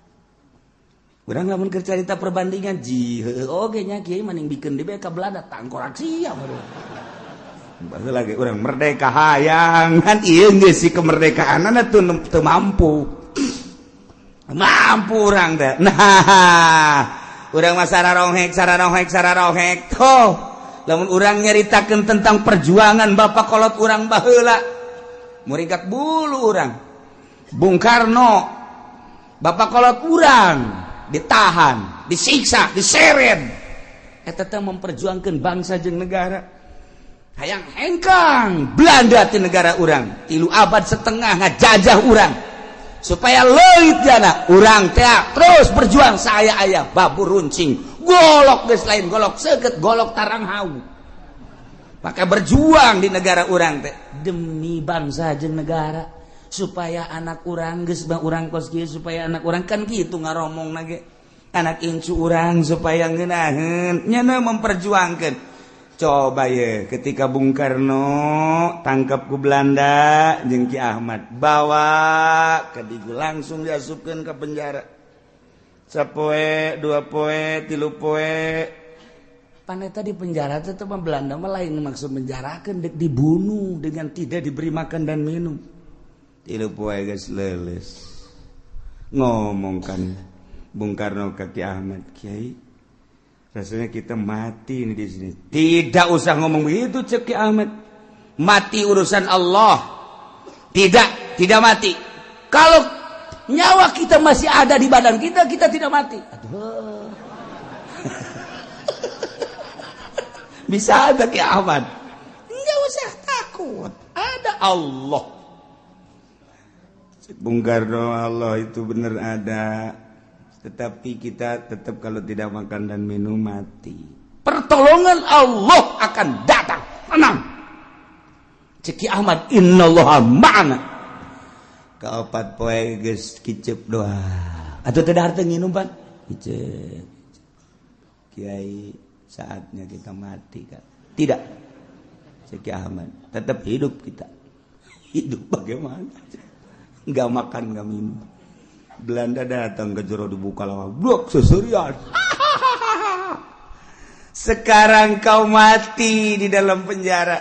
Speaker 2: Urang lamun keur carita perbandingan oge nya kieu maning bikeun di ka Belanda tangkorak sia baru lagi orang merdeka hayang kan iya geus si kemerdekaanana teu mampu orang teh nah urang mah sararohek toh lamun urang nyaritakeun tentang perjuangan Bapak kolot urang baheula murigat bulu urang Bung Karno Bapak kolot urang ditahan disiksa diseret eta teh memperjuangkeun bangsa jeung negara hayang hengkang Belanda ti negara urang 3 abad setengah ngajajah urang supaya leuit jana urang teh terus berjuang saya aya babur runcing golok geus lain golok seukeut golok tarang hau maka berjuang di negara urang teh demi bangsa jeung negara supaya anak urang geus urang kos kieu supaya anak urang kan kitu ngaromongna ge anak incu urang supaya ngeunaheun nyana memperjuangkeun coba ye ketika Bung Karno tangkap ku Belanda jeung Ki Ahmad bawa ke digu langsung diasupkeun ke penjara sapoe 2 poe 3 poe paneta di penjara teh Belanda mah lain maksud menjarakeun dek dibunuh dengan tidak diberi makan dan minum 3 poe geus leuleus ngomongkan Bung Karno ke Ki Ahmad Kiai rasanya kita mati ini di sini. Tidak usah ngomong begitu cek Ki Ahmad. Mati urusan Allah. Tidak mati. Kalau nyawa kita masih ada di badan kita, kita tidak mati. Aduh. Bisa ada Ki Ahmad. Enggak usah takut. Ada Allah. Bung Karno Allah itu benar ada. Tetapi kita tetap kalau tidak makan dan minum mati. Pertolongan Allah akan datang. Tenang. Ceki Ahmad innallaha ma'ana. Kaopat poe geus kicep doa. Atuh teu dahar teu nginum pan? Kicep. Kiai saatnya kita mati kan. Tidak. Ceki Ahmad, tetap hidup kita. Hidup bagaimana? Enggak makan, enggak minum. Belanda datang ke jero dibuka lawang blok seserian. Sekarang kau mati di dalam penjara.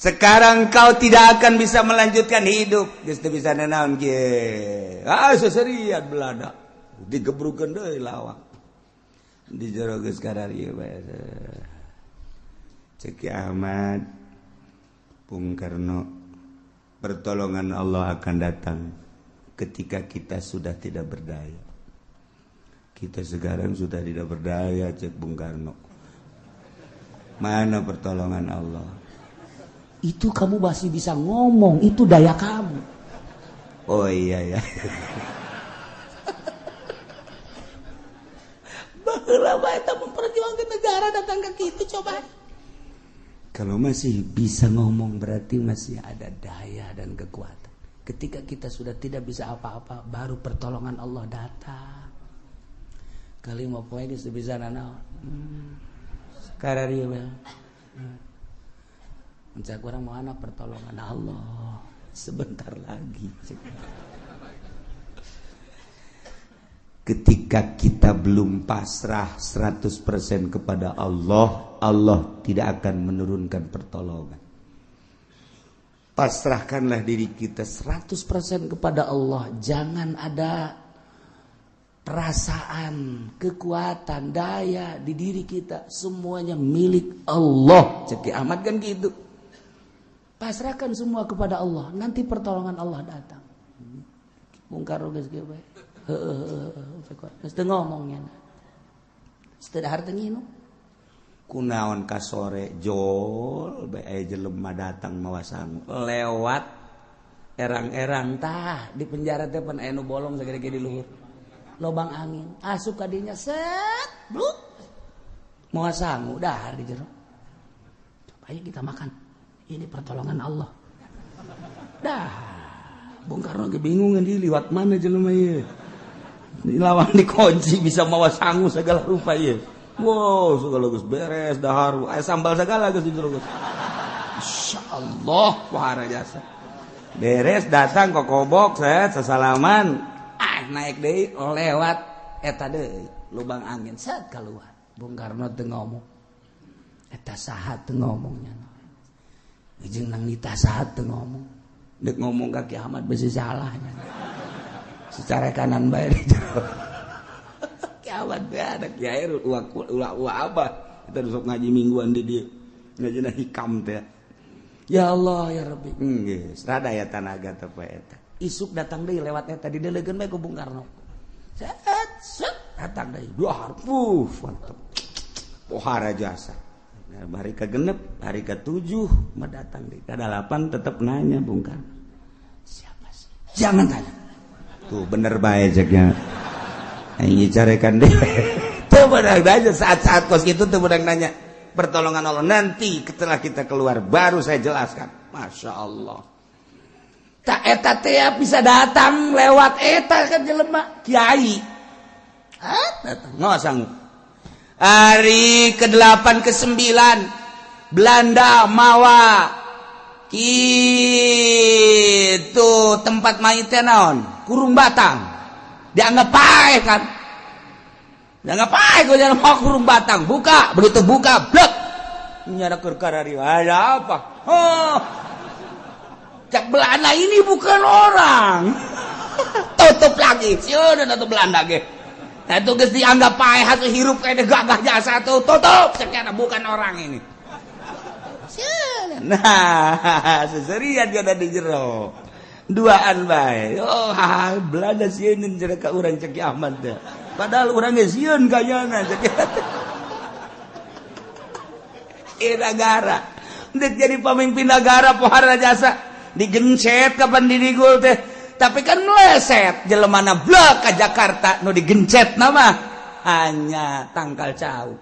Speaker 2: Sekarang kau tidak akan bisa melanjutkan hidup. Geus teu bisa nanaon kieu. Seserian Belanda. Digebrukeun deui lawang. Di jero geus kararieu bae. Ceki Ahmad Bung Karno pertolongan Allah akan datang ketika kita sudah tidak berdaya. Kita sekarang sudah tidak berdaya cek Bung Karno. Mana pertolongan Allah? Itu kamu masih bisa ngomong, itu daya kamu. Oh iya ya. Baheula bae eta memperjuangkan negara datang ke kitu coba. Kalau masih bisa ngomong berarti masih ada daya dan kekuatan. Ketika kita sudah tidak bisa apa-apa, baru pertolongan Allah datang. Kali mau poe geus bisa nanaon. Kararieu we. Mencak urang mau ana pertolongan Allah sebentar lagi. Ketika kita belum pasrah 100% kepada Allah, Allah tidak akan menurunkan pertolongan. Pasrahkanlah diri kita 100% kepada Allah. Jangan ada perasaan, kekuatan, daya di diri kita. Semuanya milik Allah. Ceki Ahmad kan gitu. Pasrahkan semua kepada Allah. Nanti pertolongan Allah datang. Bung Karno geus kieu bae. Geus teu ngomongnya. Teu dahar teu nginum. Kunaon ka sore jol bae jelema datang mawa sangu lewat erang-erang tah di penjara teh pan aya nu bolong sagede-gede di luhur lobang angin asup ka dinya set bluk mawa sangu dahar di jero ayo kita makan ini pertolongan Allah dah Bung Karno ge bingung di liwat mana jelema ieu lawang dikunci bisa mawa sangu segala rupa ieu. Wow, segala geus beres, dahar, aya sambal segala geus di jero geus. Insyaallah wahara jasa. Beres datang kokobok set sasalaman, naik deui lewat eta deui lubang angin set kaluar. Bung Karno teu ngomong. Eta saha teu ngomongnya. Jeung nang nita saha teu ngomong. Deuk ngomong ka Ki Ahmad bisi salahnya. Secara kanan bae di jero. Kiamat be ada kiai ulah apa kita besok ngaji mingguan di dia ngajina hikam teh. Ya Allah ya Rabbi. Geus rada aya tanaga teh poe eta. Isuk datang deui lewat eta didelegeun bae ku Bung Karno. Set datang deui. Duhar mantep. Pohara jasa. Nah, hari ke-6, hari ke-7 mah datang deui. Ka-8 tetep nanya Bung Karno. Siapa sih? Jangan tanya. Tuh bener bae ceknya. Aing carekan deh. Tuh bener aja saat-saat kos gitu tuh bener nanya. Pertolongan Allah nanti setelah kita keluar baru saya jelaskan. Masya Allah. Tak eta teh bisa datang lewat eta kan jelema kiai. Datang ngosang. Hari ke-8 ke-9 Belanda mawa itu tempat mayitnya naon Kurung Batang dianggap pae kan. Jangan pakai gue jangan mau Kurung Batang buka begitu buka blok nyara kerkarari ada apa cak Belanda ini bukan orang tutup lagi siapa tutup Belanda ge nah itu guys dianggap pakai hasil hirup kayak gagah jasa tutup sekian bukan orang ini nah seserian dia ada di jero duaan bae Belanda sieun jeung ka urang cek Ahmad teh padahal urang ge sieun gayana cek negara dek jadi pemimpin negara pohara jasa digencet kapan didigul teh tapi kan meleset jelemana blok ka Jakarta nu digencet nama hanya tangkal cau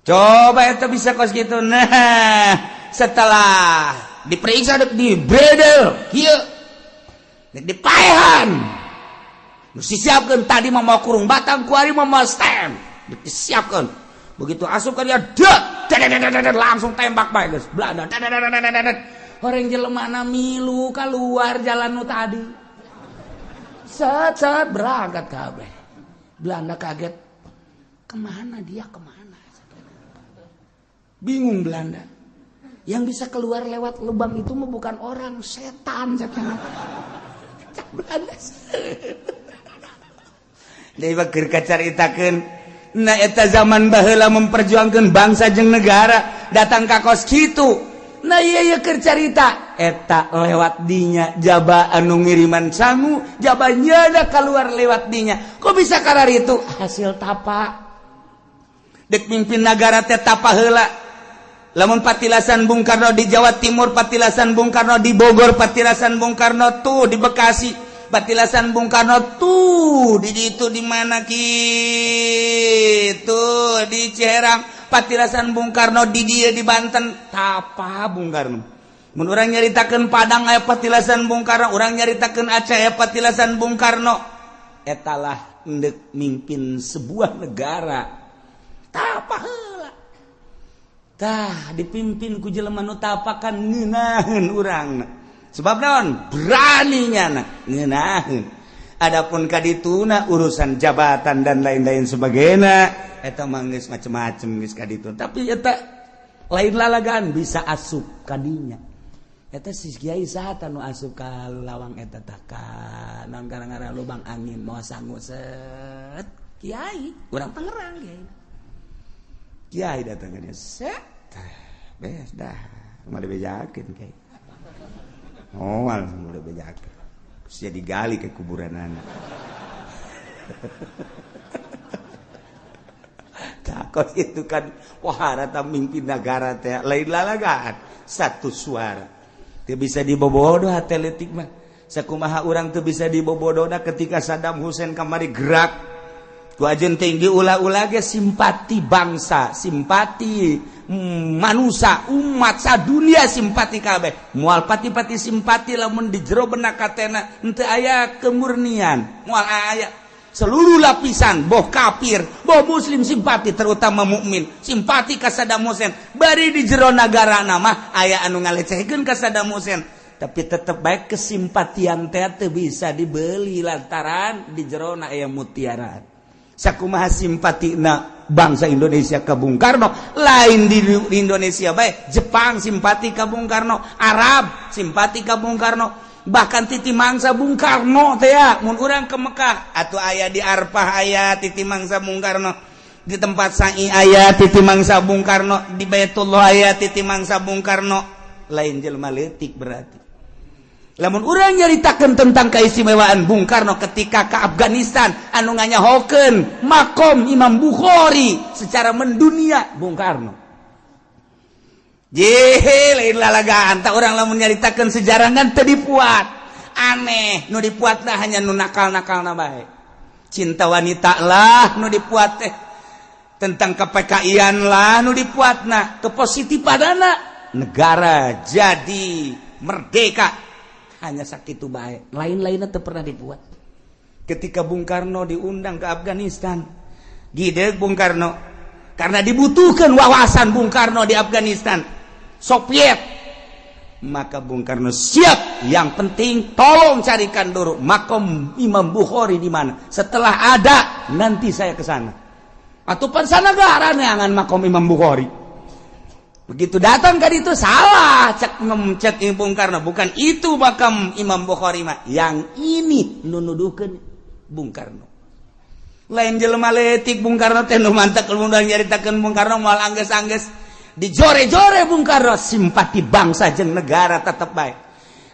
Speaker 2: coba eta bisa kos gitu nah setelah diperiksa dek di bredel kieu dek dipaehan mesti siapkeun tadi mah Kurung Batang kuari mah stem dek disiapkeun begitu asup ka dia langsung tembak bae geus Belanda orang jelemana milu keluar jalan nu tadi set berangkat kabeh Belanda kaget kemana bingung Belanda yang bisa keluar lewat lubang itu mah bukan orang setan Belanda deui keur kacaritakeun na eta zaman baheula memperjuangkeun bangsa jeung negara datang ka kos kitu nah ieu keur carita eta lewat dinya jaba anu ngiriman sangu jaba nyeuna keluar lewat dinya kok bisa karar itu hasil tapa dek mimpin negara teh tapa heula lamun patilasan Bung Karno di Jawa Timur patilasan Bung Karno di Bogor patilasan Bung Karno tuh di Bekasi patilasan Bung Karno tuh di itu di mana kitu di Ciherang patilasan Bung Karno di dia di Banten tapa Bung Karno mun urang nyaritakeun Padang aya patilasan Bung Karno urang nyaritakeun Aceh aya patilasan Bung Karno etalah endek mimpin sebuah negara tapa heula tah dipimpin ku jelema nu tapakan ngeunaheun urangna sebab naon beraninya ngeunaheun adapun kadituna urusan jabatan dan lain-lain sebagainya eta mah geus macem-macem geus kaditu tapi eta lain lalagaan bisa asup kadinya eta si kiai saha nu asup ka lawang eta tah ka naon gara-gara lubang angin moal sangu set kiai urang Tangerang kiai datang ka dia set beres dah mah dibejakeun kiai oh langsung udah bejakeun sia digali ke kuburanana takut itu kan pohara mimpin negara teh lain lalagaan satu suara teu bisa dibobodoh atletik mah sakumaha urang teu bisa dibobodohna ketika Saddam Hussein kamari gerak ku ajeun tinggi ulah-ulah ge simpati bangsa simpati manusia umat sadunia simpati kabeh moal pati-pati simpati lamun di jero benak katena henteu aya kemurnian moal aya seluruh lapisan boh kafir boh muslim simpati terutama mukmin simpati ka Saddam Hussein bari di jero nagara mah aya anu ngalecehkeun ka Saddam Hussein tapi tetep baik kesimpatian teh teu bisa dibeli lantaran di jero na aya mutiara sakumaha simpatina bangsa Indonesia ka Bung Karno lain di Indonesia bae Jepang simpati ka Bung Karno Arab simpati ka Bung Karno bahkan titi mangsa Bung Karno teh ya mun urang ke Mekah atuh aya di Arfah aya titi mangsa Bung Karno di tempat Sai aya titi mangsa Bung Karno, di Baitullah aya titi mangsa Bung Karno, lain jelema leutik berarti. Lamun urang nyaritakeun tentang keistimewaan Bung Karno ketika ke Afghanistan anu nganyahokeun makom Imam Bukhari secara mendunia Bung Karno. Jehe lain lalagaan tak orang lamun nyaritakeun sejarah kan teu dipuat. Aneh nu dipuatna hanya nu nakal-nakalna bae. Cinta wanita lah nu dipuat teh. Tentang KPKI-an lah nu dipuatna, kepositifadana negara jadi merdeka hanya sakitu bae. Lain-lainna teu pernah dipuat. Ketika Bung Karno diundang ke Afghanistan, gideg Bung Karno karena dibutuhkan wawasan Bung Karno di Afghanistan Soviet, maka Bung Karno siap. Yang penting tolong carikan dulu makom Imam Bukhari di mana. Setelah ada nanti saya ke sana. Atau pansanagara neangan makom Imam Bukhari. Begitu datang ke itu salah cek Bung Karno, bukan itu makam Imam Bukhari mah. Yang ini nunuduhkeun Bung Karno. Lain jelema leutik Bung Karno teh nu mantek mun nyaritakeun Bung Karno moal anggeus-anggeus. Dijore-jore Bung Karno simpati bangsa jeung negara tetep bae.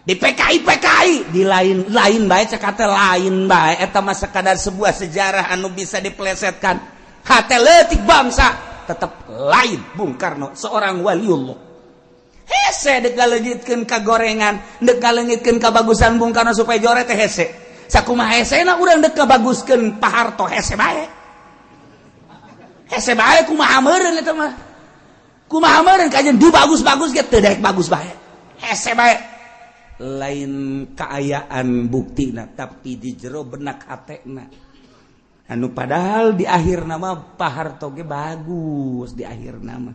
Speaker 2: Di PKI di lain bae cekate lain bae eta mah sekadar sebuah sejarah anu bisa diplesetkan. Hate leutik bangsa tetep lain Bung Karno seorang waliullah. Hese deuk galeungitkeun ka gorengan, deuk galeungitkeun kabagusan Bung Karno supaya jore teh hese. Sakumaha hesena urang deuk kabaguskeun Pak Harto hese bae. Hese bae kumaha meureun eta mah. Kumaha meureun kajen dibagus-bagus ge teu daek bagus bae. Hese bae. Lain kaayaan buktina tapi di jero benak hatena. Anu padahal di akhir nama Pak Harto ge bagus di akhir nama.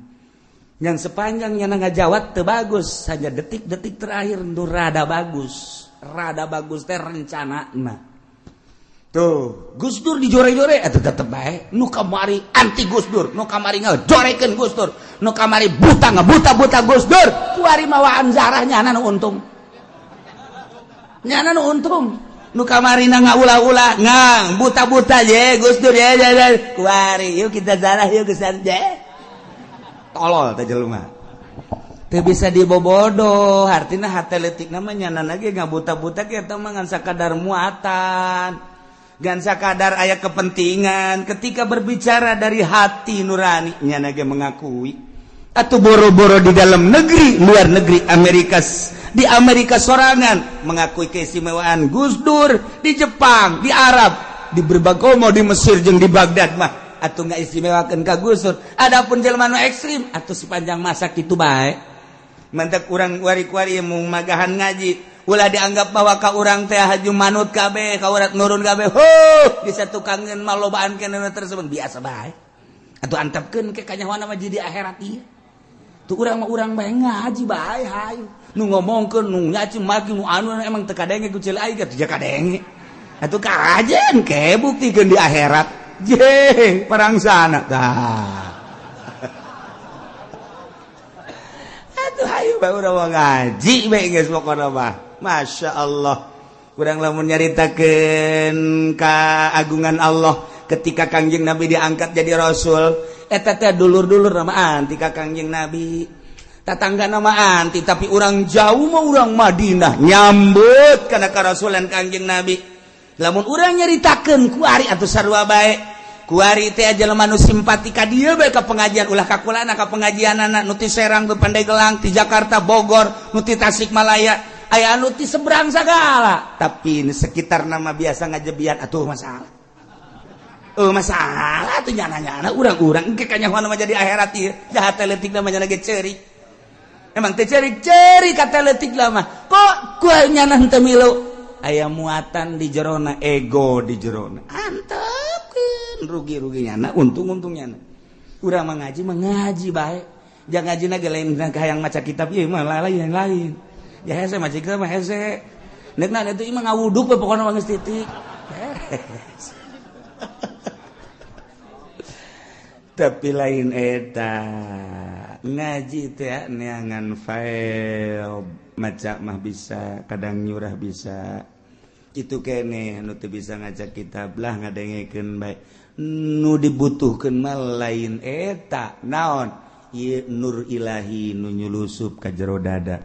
Speaker 2: Yang sepanjangnya ngajawab teu bagus, hanya detik-detik terakhir nu rada bagus. Rada bagus teh rencanana. Tuh, Gus Dur dijore-jore eta tetep bae. Nu kamari anti Gus Dur, nu kamari ngajorekeun Gus Dur, nu kamari buta ngabuta-buta Gus Dur. Kuari mawaan zarah nyana nu untung. Nyana nu untung. Nu kamari ngaula-ula, ngang buta-buta je Gus Dur ya. Kuari yuk kita zarah yuk gesan je. Tolol teh jelema. Teu bisa dibobodoh, artina hate leutik namanya nyana ge ngabuta-buta ge eta mah ngan sakadar muatan. Gan sakadar aya kepentingan ketika berbicara dari hati nurani nyana ge mengakui atau boro-boro di dalam negeri luar negeri di Amerika sorangan mengakui keistimewaan Gus Dur, di Jepang, di Arab, di berbagai mau di Mesir jeung di Baghdad mah atuh ngaistimewakeun ka Gus Dur. Adapun jelema nu ekstrim atuh sepanjang masa kitu bae. Mantek urang wari-wari mung magahan ngaji ulah dianggap bahwa ka urang teh haju manut kabeh, ka urang nurun kabeh. Di satu kangen malobaan kenana tersebut biasa bae. Atuh antepkeun ke kanyahoana mah jadi akhirat ieu. Tu urang mah urang bae ngaji bae hayu. Nu ngomongkeun nu nyaci maki nu anu emang teu kadenge ku ceuleuh aing teh kadenge. Atuh karajen ke buktikeun di akhirat. Je, perang sana tah. Atuh hayu bae urang ngaji bae geus pokona mah. Masya Allah. Kurang lamun nyaritakeun kaagungan Allah ketika Kangjeng Nabi diangkat jadi Rasul. Eta teh dulur-dulur nama anti ka Kangjeng Nabi. Tatangga nama anti tapi urang jauh mah urang Madinah nyambut kana karasulan Kangjeng Nabi. Lamun urang nyaritakeun kuari atuh sarua bae. Kuari teh jelema nu simpati ka dieu bae ka pengajian ulah kakulana ka pengajianana nu ti Serang tu Pandeglang, ti Jakarta, Bogor, nu ti Tasikmalaya. Aya anu ti seberang sagala, tapi di sekitar nama biasa ngajebian atuh masalah. Masalah tuh nyana-nyana urang-urang engke kanyahoana mah jadi akhirat ieu. Jahat leutik namanya lagi ceurik. Emang teh ceurik-ceurik kata leutik lah mah. Kok ku nyana henteu milu? Aya muatan di jerona ego di jerona. Antepkeun rugi-rugi nyana, untung-untung nyana. Urang mah ngaji bae. Jangan ngajina ge lain hayang maca kitab ieu mah lain. Ya hese macik mah hese. Nekna itu imah ngawuduk we pokona geus titik. Tapi lain eta ngaji teh neangan file maca mah bisa, kadang nyurah bisa. Itu kene anu teu bisa ngaca kitab lah ngadengekeun bae. nu dibutuhkan mal lain eta naon nur ilahi nu nyulusup ka jero dada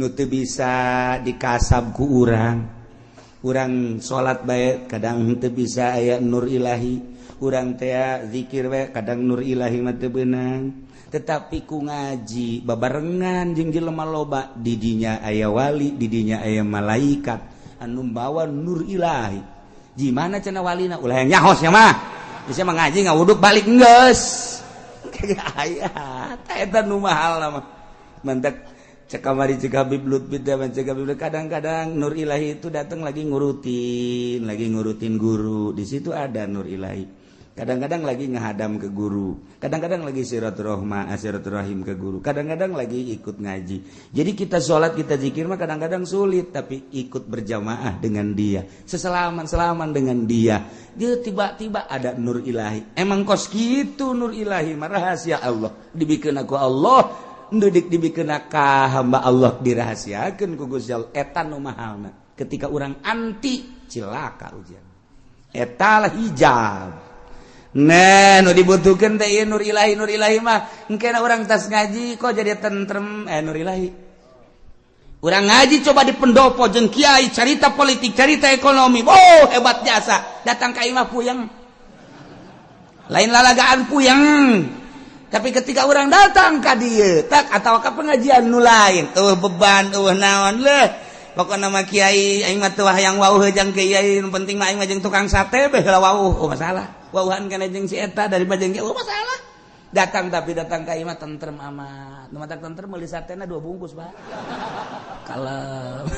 Speaker 2: nu teu bisa dikasab ku urang salat bae kadang teu bisa aya nur ilahi urang teh zikir bae kadang nur ilahi mah teu beunang tetapi ku ngaji babarengan jeung jelema loba didinya aya wali didinya aya malaikat anu bawa nur ilahi gimana cenah walina ulah yang nyahos nya mah bisa mengaji ngawuduk balik geus aya eta nu mahal mah mantek cek kamari cek Habib Lutfi cek Habib kadang-kadang nur ilahi itu datang lagi ngurutin guru di situ ada nur ilahi kadang-kadang lagi ngehadam ke guru kadang-kadang lagi silaturahim ke guru kadang-kadang lagi ikut ngaji jadi kita sholat kita zikir mah kadang-kadang sulit tapi ikut berjamaah dengan dia seselaman dengan dia tiba-tiba ada nur ilahi emang kos gitu nur ilahi mah rahasia Allah dibikeun ku Allah ndudik dibikeun ka hamba Allah dirahasiakeun ku Gusti Allah eta nu mahalna ketika orang anti cilaka ujian eta lah hijab. Nah, nu dibutuhkeun teh nur ilahi mah engkena urang tas ngaji kok jadi tentrem nur ilahi. Urang ngaji coba di pendopo jeung kiai carita politik, carita ekonomi. Oh, hebat jasa. Datang ka imah puyeng. Lain lalagaan puyeng. Tapi ketika urang datang ka dieu, tak atawa ka pengajian nu lain, beban naon leh. Pokona mah kiai aing mah teu hayang wauh jeung kiai, nu penting mah aing mah jeung tukang sate beh heula wauh, oh masalah. Wauhan kana jeung si eta daripada jeung oh masalah. Datang ka imah tentrem amat. Nu matak tentrem meuli satena 2 bungkus, Pak. Kalem.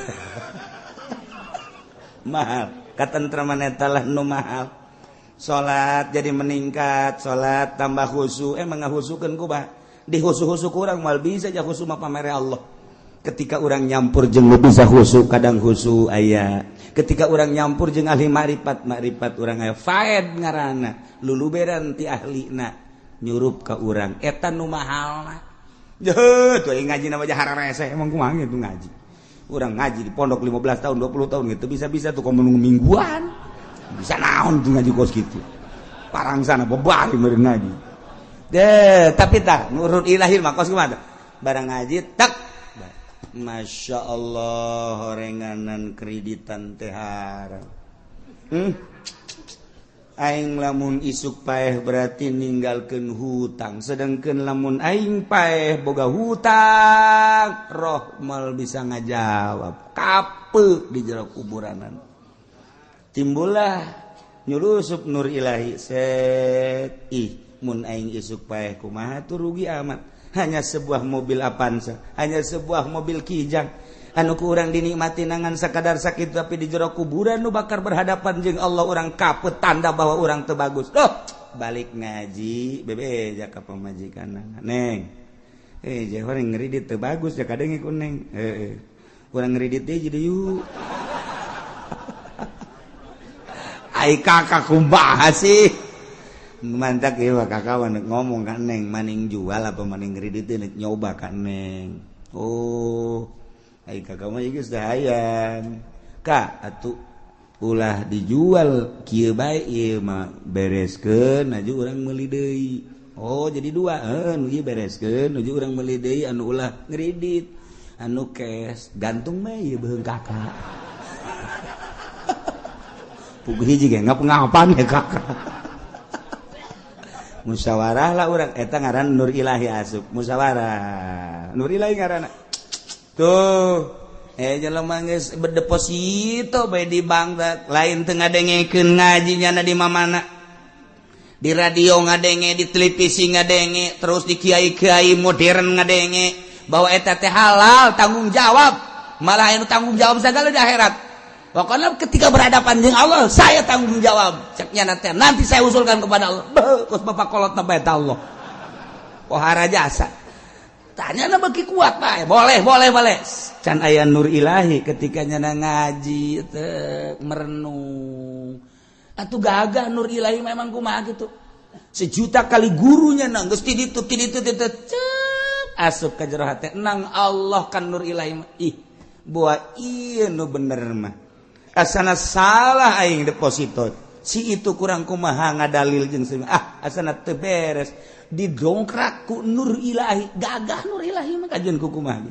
Speaker 2: Mahal. Katentreman eta lah nu mahal. Salat jadi meningkat, salat tambah khusyuk. Emang ngahusukeun ku, Pak. Di khusyuk-khusyuk urang moal bisa ja khusyuk mah pamere Allah. Ketika orang nyampur jeung nu bisa khusyuk kadang khusyuk aya ketika orang nyampur jeung ahli makrifat urang aya faed ngaranna luluberan ti ahlina nyurup ka urang eta nu mahalna jeuh tuh ngaji na baja hararese emang kumaha gitu ngaji urang ngaji di pondok 15 tahun 20 tahun gitu bisa-bisa tuh komo mingguan bisa naon tuh ngaji kos kitu parangsana bebari meureun ngaji tapi tah nurut ilahi mah kos kumaha barang ngaji tak Masya Allah horenganan kreditan tehara aing lamun isuk paeh berarti ninggalkeun hutang sedangkeun lamun aing paeh boga hutang roh mal bisa ngajawab kapeu di jero kuburanan timbullah nyulusup nur ilahi set mun aing isuk paeh kumaha tuh rugi amat hanya sebuah mobil Avanza, hanya sebuah mobil Kijang. Anu ku urang dinikmati nangan sakadar sakit tapi di jero kuburan nu bakar berhadapan jeung Allah urang kaput tanda bahwa urang teu bagus. Doh, balik ngaji bebe ja ka pamajikanna. Neng. Jah urang ngridit teu bagus ja kadenge ku Neng. Urang ngridit deui jadi yuk. Ai kakak kumaha sih? Mantak ieu kakak ngomong kan Neng maning jual apa maning kredit nyoba kan Neng. Oh, ai kakak mah geus dahayang. Ka atuh ulah dijual kieu bae ieu mah bereskeun aju urang meuli deui. Oh, jadi 2. Nu ieu bereskeun aju urang meuli deui anu ulah kredit. Anu cash gantung mah ieu beung kakak. Puguh hiji ge ngapa-ngapan ya kakak. Musyawarah lah orang eta ngaran nur ilahi asup musyawarah nur ilahi ngaranna tuh jelema geus berdeposito bae di bank lain teu ngadengekeun ngajinya na di mamana di radio ngadenge di televisi ngadenge terus di kiai-kiai modern ngadenge bahwa eta teh halal tanggung jawab malah anu tanggung jawab segala di akhirat. Pokoknya ketika berhadapan dengan Allah, saya tanggung jawab. Ceknya nanti saya usulkan kepada Allah. Kos bapak kolot nabet Allah. Pohara jasa. Tanya na bagi kuat pak. Boleh. Can aya nur ilahi ketika nyana ngaji, merenung. Atuh gagah nur ilahi memang kumaha gitu. 1.000.000 kali gurunya nang geus tiditu asup ka jero hate. Nang Allah kan nur ilahi. Buah ieu nu bener mah. Asana salah aing deposito si itu kurang kumaha ngadalil jeung asana teu beres didongkrak ku nur ilahi gagah nur ilahi mah kajeun ku kumaha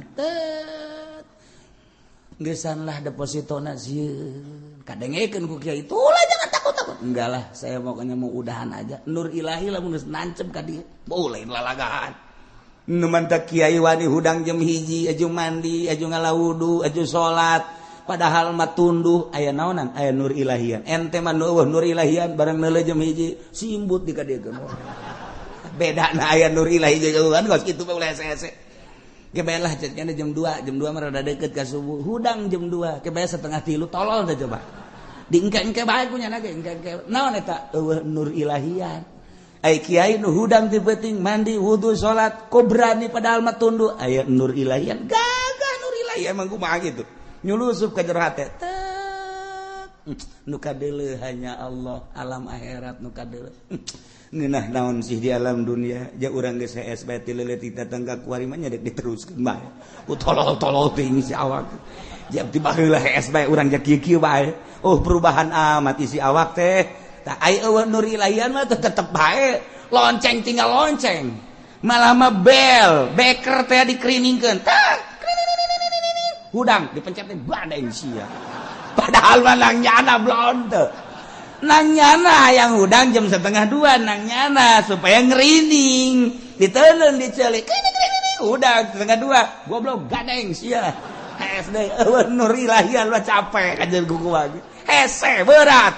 Speaker 2: gesanlah depositona sieun kadengekeun ku kiai tulah jangan takut enggak lah saya pokoknya mau udahan aja nur ilahi lamun geus nancep ka dieu boleh lalagahan nu mantap kiai wani hudang jam hiji aju mandi aju ngalawudu aju salat padahal mah tunduh aya naonan aya nur ilahian ente mah nur ilahian barang neuleuh jam hiji simbut di ka dieu bedana aya nur ilahi jauhan geus kitu mah ulah hese-hese ge bae lah cenah jam 2 mah rada deukeut ka subuh hudang jam 2 ke bae 2:30 tolol teh coba diengke-engke bae kunya na ge engke naon eta eueuh nur ilahian ai kiai nu hudang ti beuting mandi wudu salat ko berani padahal mah tunduh aya nur ilahian gagah nur ilahi emang kumaha gitu nyulusup ka jero hate nu kadeuleuh hanya Allah alam akhirat nu kadeuleuh ngeunah naon sih di alam dunia ja urang geus hees bae ti leuleut datang ka kuari mah nya diteruskeun bae tolol-tolol teuing si awak ja ti baheula hees bae urang ja kieu-kieu bae perubahan amat isi awak teh tah ai eueuh nur ilahian mah tetep bae lonceng tinggal lonceng malah mah bel beker teh dikeriningkeun hudang dipencet teh badeng sia padahal mah nang nyana blonte nang nyana yang hudang jam 1:30 nang nyana supaya ngerining diteuleun dicelik hudang 1:30 goblok gadeng sia SD nur ilahian mah capek kajeun kuku lagi hese berat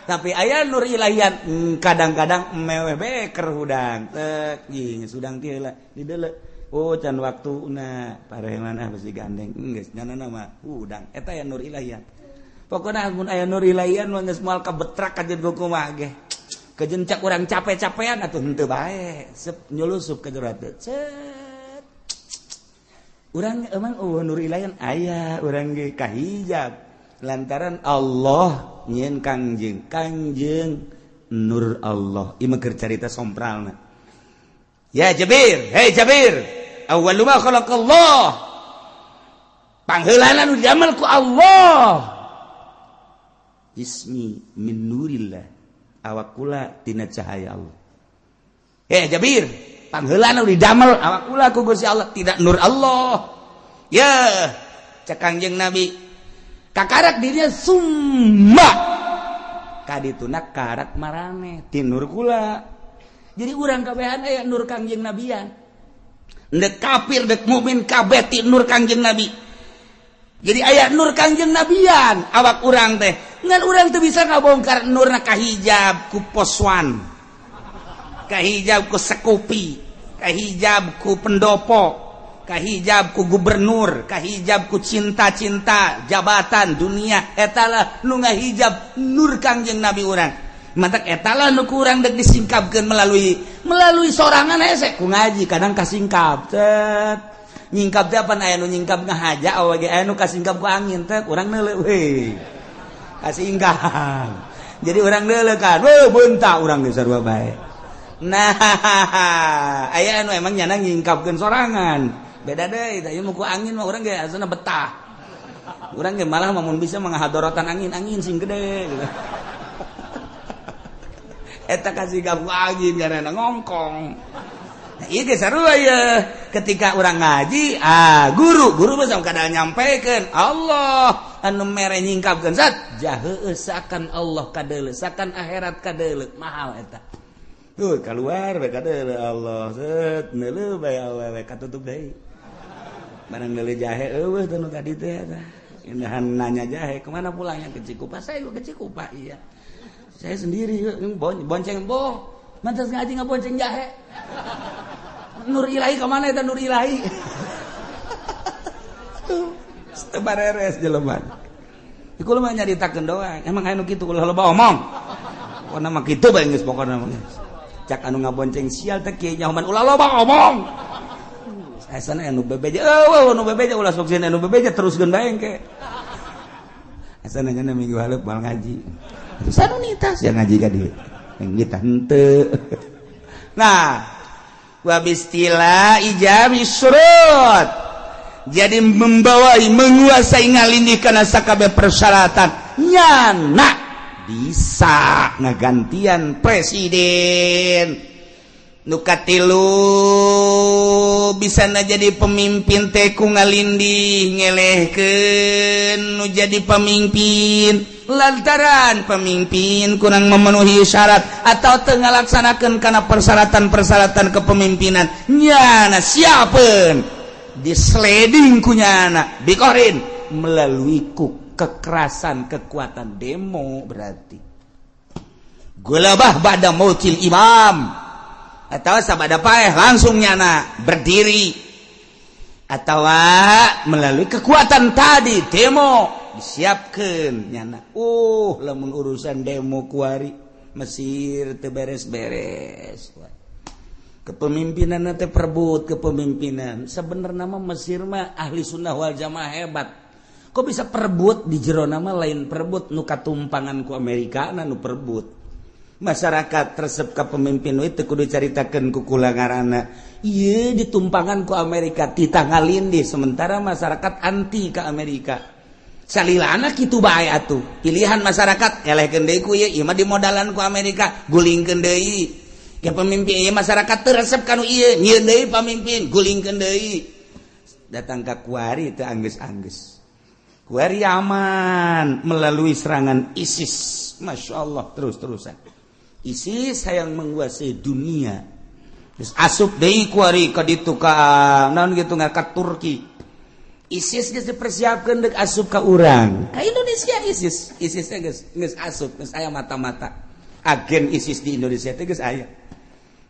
Speaker 2: tapi aya nur ilahian kadang-kadang meweh beker hudang tek jeung sudang teh lah di deuleu can waktuna pareman besi gandeng geus nyanana mah hudang eta aya nur ilahian pokona mun aya nur ilahian mah geus moal kabetrak kajeun kumaha ge kajeun cak urang capek-capean atuh henteu bae sep nyulusup ka jero teh cet urang emang nur ilahian aya urang ge kahijab lantaran Allah nyieun kangjeng nur Allah ieu mah keur carita sompralna ya Jabir hei Jabir awwalu ma khalaqallah pangheulana nu diamel ku Allah ismi min nurillah awak kula tina cahaya Allah Jabir pangheulana nu didamel awak kula ku Gusti Allah tidak nur Allah ya cek Kangjeng Nabi kakarak dirinya summa kadituna karak marane ti nur kula jadi urang kabehan aya nur Kangjeng Nabian dek kafir dek mukmin kabeh ti nur Kangjeng Nabi jadi aya nur Kangjeng Nabian awak urang teh ngan urang teu bisa ngabongkar nurna kahijab ku poswan kahijab ku sekupi kahijab ku pendopo kahijab ku gubernur kahijab ku cinta-cinta jabatan dunia etalah nu ngahijab nur Kangjeng Nabi urang mantak etalah nu kurang dek disingkapkeun melalui sorangan hese ku ngaji kadang kasingkap tet nyingkap teh apa aya nu nyingkap ngahaja awe ge aya nu kasingkap ku angin teh urang neuleuh we kasingkap jadi urang neuleuh kan beunta urang ge sarua bae nah aya anu emang nyana nyingkapkeun sorangan beda deui tah ieu mah ku angin mah urang ge asana betah urang ge malah mun bisa mangahadorotan angin sing gede gitu. Eta kasih gabung angin karena ngongkong. Nah, iya sarua ya ketika orang ngaji, guru bisa kadang nyampaikan Allah anu mere nyingkapkeun zat jaheueus sakan Allah kadeuleu sakan akhirat kadeuleu mahal eta. Tuh keluar we kadeuleu Allah set neuleuh bae awewe katutup deui. Barang neuleuh jahe eueuh teh nu tadi teh eta. Indahan nanya jahe kemana pulangnya ke Cikupa saya ke Cikupa iya. Saya sendiri bonceng mantas ngaji ngabonceng jahe nur ilahi kemana itu nur ilahi sebareres jeleman iku mah nyaritakeun doang emang anu kitu ulah loba omong pokona mah kitu bae geus pokona mah cak anu ngabonceng sial teh kieu nyahoman ulah loba omong asana anu bebeja anu bebeja ulah sok sieun anu bebeja teruskeun bae engke asana nya minggu haleup moal ngaji sanunitas yang ngaji ka dieu yang kita henteu nah wabistila ijabi syurut jadi menguasai ngalindih kana sakabeh persyaratan nyana bisa ngagantian presiden. Nu katilu bisa jadi pemimpin teh ku ngalindih ngelehkeun nu jadi pemimpin lantaran pemimpin kurang memenuhi syarat atau teu ngalaksanakeun kana persyaratan-persyaratan kepemimpinan nyana siapeun disleding ku nyana dikorin melalui kekerasan kekuatan demo berarti gulabah ba'da mautil imam atau sabada paeh langsung nyana berdiri atau melalui kekuatan tadi demo disiapkan nyana lamun urusan demo kuari Mesir teu beres-beres kepemimpinan teh perebut kepemimpinan sebenarnya mah Mesir mah ahli sunnah wal jamaah hebat kok bisa perebut di jero nama lain perebut nu katumpangan ku Amerika nu perebut masyarakat resep ka pemimpin itu kudu caritakeun ku kula ngaranna ieu ditumpangan ku Amerika ditangalindih sementara masyarakat anti ka Amerika salilana kitu bae atuh pilihan masyarakat elehkeun deui ku ieu mah dimodalan ku Amerika gulingkeun deui ke pemimpin ieu masyarakat teu resep kanu ieu nyieun deui pamimpin gulingkeun deui datang ka kuari teu anggeus-anggeus kuari aman melalui serangan ISIS Masya Allah terus-terusan ISIS hayang menguasai dunia terus asup deui kuari ka ditu ka naon kitu ka Turki ISIS geus dipersiapkeun deuk asup ka urang ka Indonesia ISIS geus asup geus aya mata-mata agen ISIS di Indonesia teh geus aya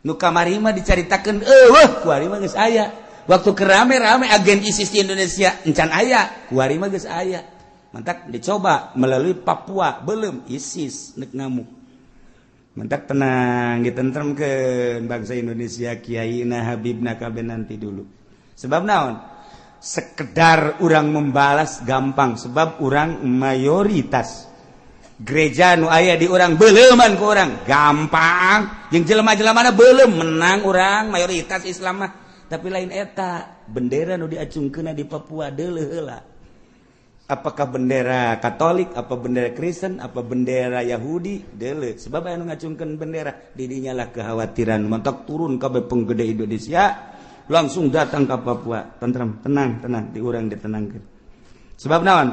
Speaker 2: nu kamari mah dicaritakeun eueuh kuari mah geus aya waktu kerame-rame agen ISIS di Indonesia encan aya kuari mah geus aya mantak dicoba melalui Papua belum ISIS nek ngamuk mantak tenang ditentremkeun bangsa Indonesia kiaina habibna kabeh nanti dulu sebab naon sekedar orang membalas gampang sebab orang mayoritas gereja nu aya di orang beleuman ku orang gampang jeung jelema-jelemana belum menang orang mayoritas Islam mah tapi lain eta bendera nu diacungkeunna di Papua deuleuh heula apakah bendera Katolik apa bendera Kristen apa bendera Yahudi deuleuh sebab aya nu ngacungkeun bendera di dinya lah kekhawatiran mentok turun kabeh penggede Indonesia langsung datang ke Papua tenang di urang ditenangkeun sebab naon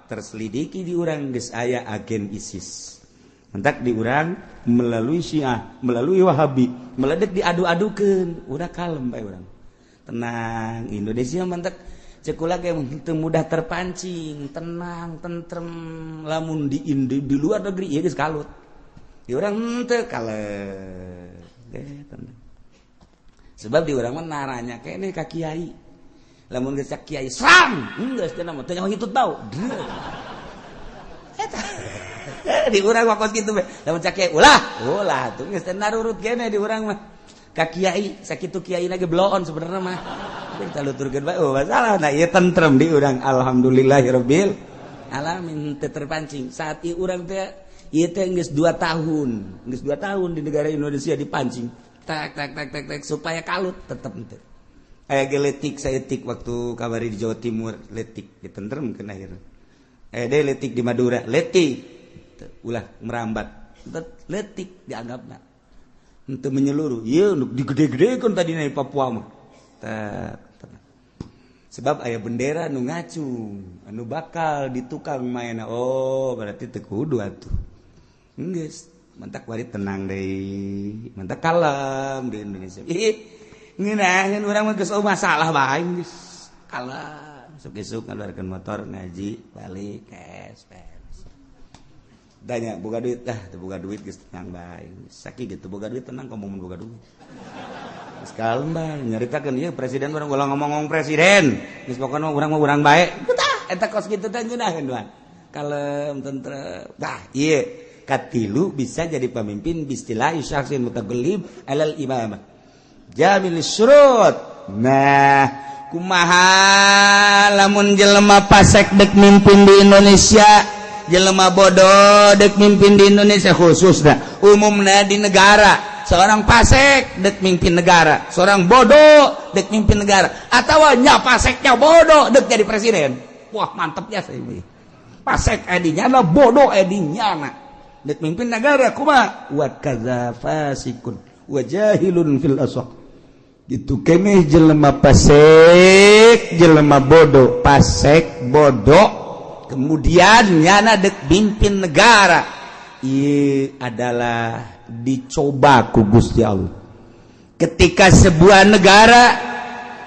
Speaker 2: terselidiki di urang geus aya agen ISIS mentak di urang melalui Syiah melalui Wahabi meledek diadu-adukeun udah kalem bae urang tenang Indonesia mentak cek ulah ge teu mudah terpancing tenang tentrem lamun di luar negeri ieu geus kalut di urang teu kalem tenang sebab di urang mah naranya keneh ka kiai lamun geus kiai serang geus teh mah teu nyaho hitut bau eta di urang wakos kitu bae lamun cak kiai ulah tuh geus teh narurut keneh di urang mah ka kiai sakitu kiai lagi bloon sebenarnya mah kita luturkeun bae masalah nah ieu tentrem di urang alhamdulillahirabbil alamin teu terpancing saat ieu urang teh ieu teh geus 2 tahun di negara Indonesia dipancing tak supaya kalut tetap ente aya ge letik saeutik waktu kabari di Jawa Timur letik ditentremkeun akhirna aya deui letik di Madura letik ulah merambat letik dianggapna henteu menyeluruh ieu nu digede-gedekeun tadina di Papua mah sebab aya bendera nu ngacung anu bakal ditukang maena berarti teu kudu atuh geus mantak wari tenang deui mantak kalem di Indonesia ngeunaheun urang mah geus masalah bae geus kalem sok-sok ngaluarkeun motor ngaji balik kes danya boga duit teu boga duit geus tenang bae sakit gitu boga duit tenang ngomong boga duit geus kalem bae nyaritakeun ieu presiden urang ulah ngomong presiden geus pokona urang mah urang bae eta kos kitu teh ngeunaheun doang kalem tentrem ieu katilu bisa jadi pemimpin bistilah syaksin mutaghallib alal imamah jamil syurut nah kumaha lamun jelema pasek dek mimpin di Indonesia jelema bodoh dek mimpin di Indonesia khususnya umumna di negara seorang pasek dek mimpin negara seorang bodoh dek mimpin negara atawa nya paseknya bodoh dek jadi presiden wah mantep ya saya pasek edinya lah bodoh edinya nah dek mimpin negara kumaha wa kadza fasikun wa jahilun fil asaq gitu keneh jelema pasek jelema bodoh pasek bodoh kemudian nyana dek mimpin negara ieu adalah dicoba ku Gusti Allah ketika sebuah negara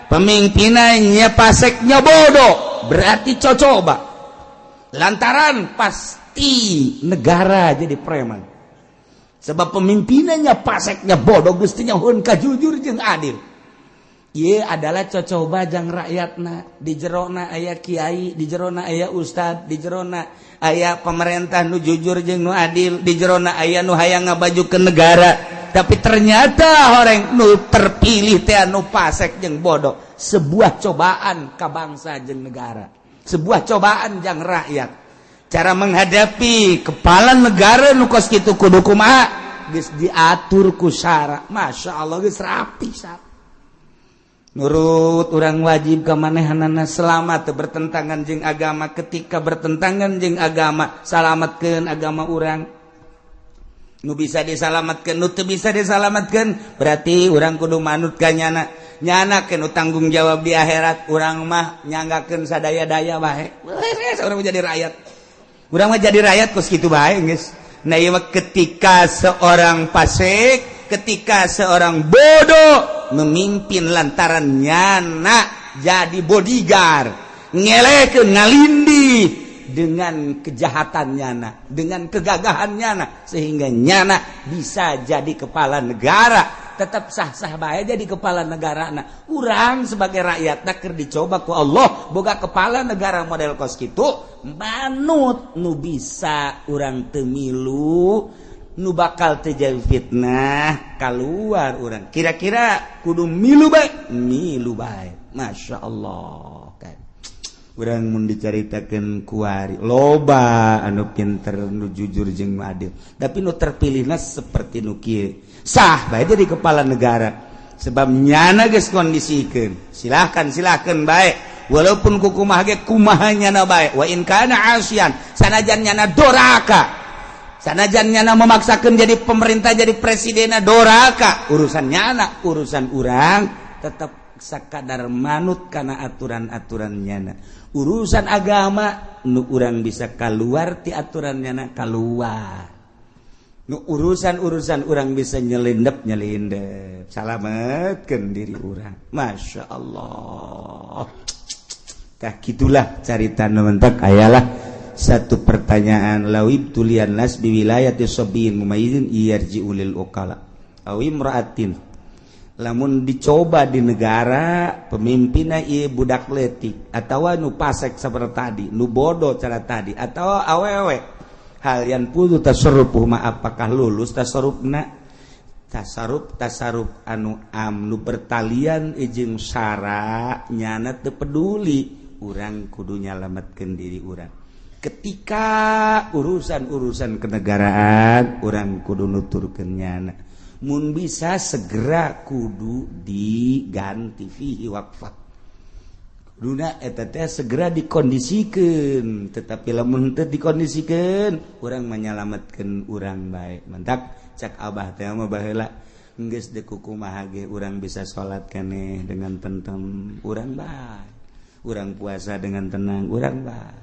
Speaker 2: pemimpinannya paseknya bodoh berarti coba lantaran pasti negara jadi preman sebab pemimpinannya paseknya bodoh gustinya hun kajujur jeung adil ieu adalah cocoba jang rakyatna di jerona aya kiai di jerona aya ustad di jerona aya pemerintah nu jujur jeung nu adil di jerona aya nu hayang ngabajukeun negara tapi ternyata orang nu terpilih teh anu pasek jeung bodoh sebuah cobaan ka bangsa jeung negara sebuah cobaan jang rakyat cara menghadapi kepala negara nu kos kitu kudu kumaha geus diatur ku syara masyaallah geus rapi sak nurut urang wajib ka manehanana selamat bertentangan jeung agama ketika bertentangan jeung agama salamatkeun agama urang nu bisa disalamatkeun nu teu bisa disalamatkeun berarti urang kudu manut ka nyana keun tanggung jawab di akhirat urang mah nyanggakeun sadaya-daya bae urang jadi rakyat urang mah jadi rakyat kos kitu bae geus nah ieu ketika seorang fasik ketika seorang bodoh memimpin lantaran nyana jadi bodyguard ngelekeun ngalindi dengan kejahatan nyana dengan kegagahan nyana sehingga nyana bisa jadi kepala negara tetap sah-sah bae jadi kepala negara urang sebagai rakyat keur dicoba ku Allah boga kepala negara model kos kitu manut nu bisa urang teu milu nu bakal terjadi fitnah keluar orang kira-kira kudu milu bae Masya Allah kan urang mun dicaritakeun kuari loba anu pinter nu jujur jeung adil tapi nu terpilihna seperti nu kieu sah bae jadi kepala negara sebab nyana geus kondisikeun silahkan bae walaupun kumaha ge kumaha nyana bae wa in kana asyan sanajan nyana doraka sanajan nyana memaksakan jadi pemerintah jadi presiden doraka urusan nyana urusan urang tetap sakadar manut kana aturan-aturan nyana urusan agama nu urang bisa keluar ti aturan nyana keluar nu urusan urang bisa nyelindep salametkeun diri urang Masya Allah tah kitulah carita nu mentek ayalah satu pertanyaan lawib tulian nas bi wilayati sabiin mumayyizin yarji ulil ukala awi imraatin lamun dicoba di negara pemimpinna ieu budak leutik atawa nu pasek saperti tadi nu bodoh cara tadi atawa awewe hal yang putu tasarrufuh ma apakah lulus tasarrufna tasarruf anu nu bertalian jeung syara nyana teu peduli urang kudu nyalametkeun diri urang ketika urusan kenegaraan urang kudu nuturkeun nyana mun bisa segera kudu diganti fihi waqfah kuduna eta teh segera dikondisikeun tetapi lamun teu dikondisikeun urang menyalametkeun urang bae mentak cak abah teh mah baheula geus deuk kumaha ge urang bisa salat keneh dengan tentrem urang bae urang puasa dengan tenang urang bae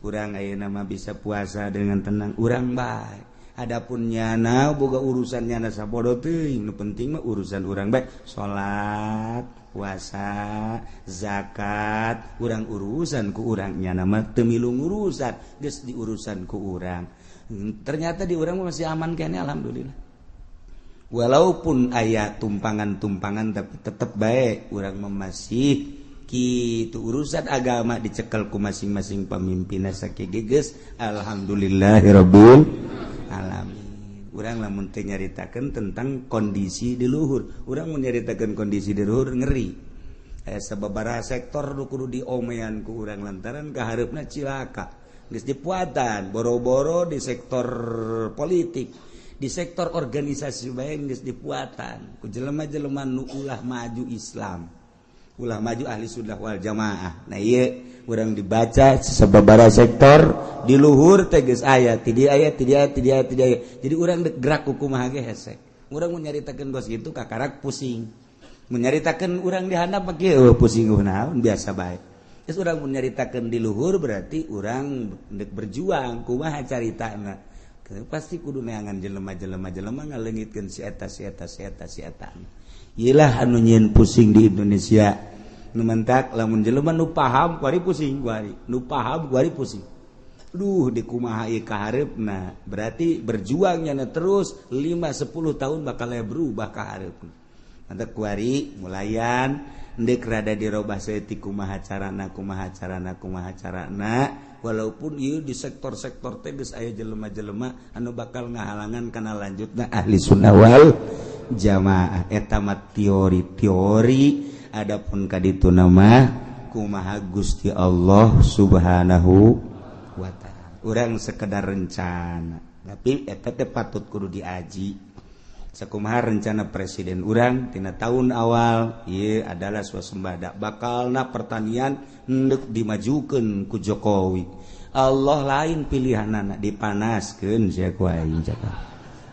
Speaker 2: urang ayeuna mah bisa puasa dengan tenang urang bae adapun nyana boga urusan nyana sabodo teuing nu penting mah urusan urang bae salat puasa zakat urang urusan ku urang nyana mah teu milu urusan geus diurusan ku urang ternyata di urang masih aman kene alhamdulillah walaupun aya tumpangan-tumpangan tapi tetep bae urang mah masih kitu urusan agama dicekel ku masing-masing pemimpinna sakigeus alhamdulillahirabbil alamin urang lamun teu nyaritakeun tentang kondisi di luhur urang mun nyaritakeun kondisi di luhur ngeri aya sababaraha sektor nu kudu diomean ku urang lantaran kahareupna cilaka geus dipuatan boro-boro di sektor politik di sektor organisasi bae geus dipuatan ku jelema-jelema nu ulah maju Islam ulah maju ahli sunnah wal jamaah. Nah ieu urang dibaca sababaraha sektor di luhur teh geus aya ti dieu aya ti dieu jadi urang gerak kumaha ge hese urang mun nyaritakeun bos kitu kakarak pusing mun nyaritakeun urang di handap mah kieu pusing naon biasa bae geus urang mun nyaritakeun di luhur berarti urang deuk berjuang kumaha caritana pasti kudu neangan jelema-jelema ngaleungitkeun si eta iyalah anu nyieun pusing di Indonesia nu mentak lamun jelema nu paham kuari pusing kuari nu paham kuari pusing duh di kumaha ieu kahareupna berarti berjuangnya terus 5-10 tahun bakal berubah kahareupna mantap kuari mulayan endek rada dirobah saeutik kumaha carana walaupun ieu di sektor-sektor teh geus aya jelema-jelema anu bakal ngahalangan kana lanjutna ahli sunnah wal jamaah eta mah teori adapun kaditu nama kumaha Gusti Allah Subhanahu wa taala urang sekedar rencana tapi eta teh patut kudu diaji sakumaha rencana presiden urang tina tahun awal ieu adalah swasembada bakalna pertanian hendak dimajukeun ku Jokowi Allah lain pilihanana dipanaskeun sia ku aing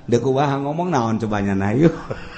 Speaker 2: deuk kumaha ngomong naon cobanya na yeuh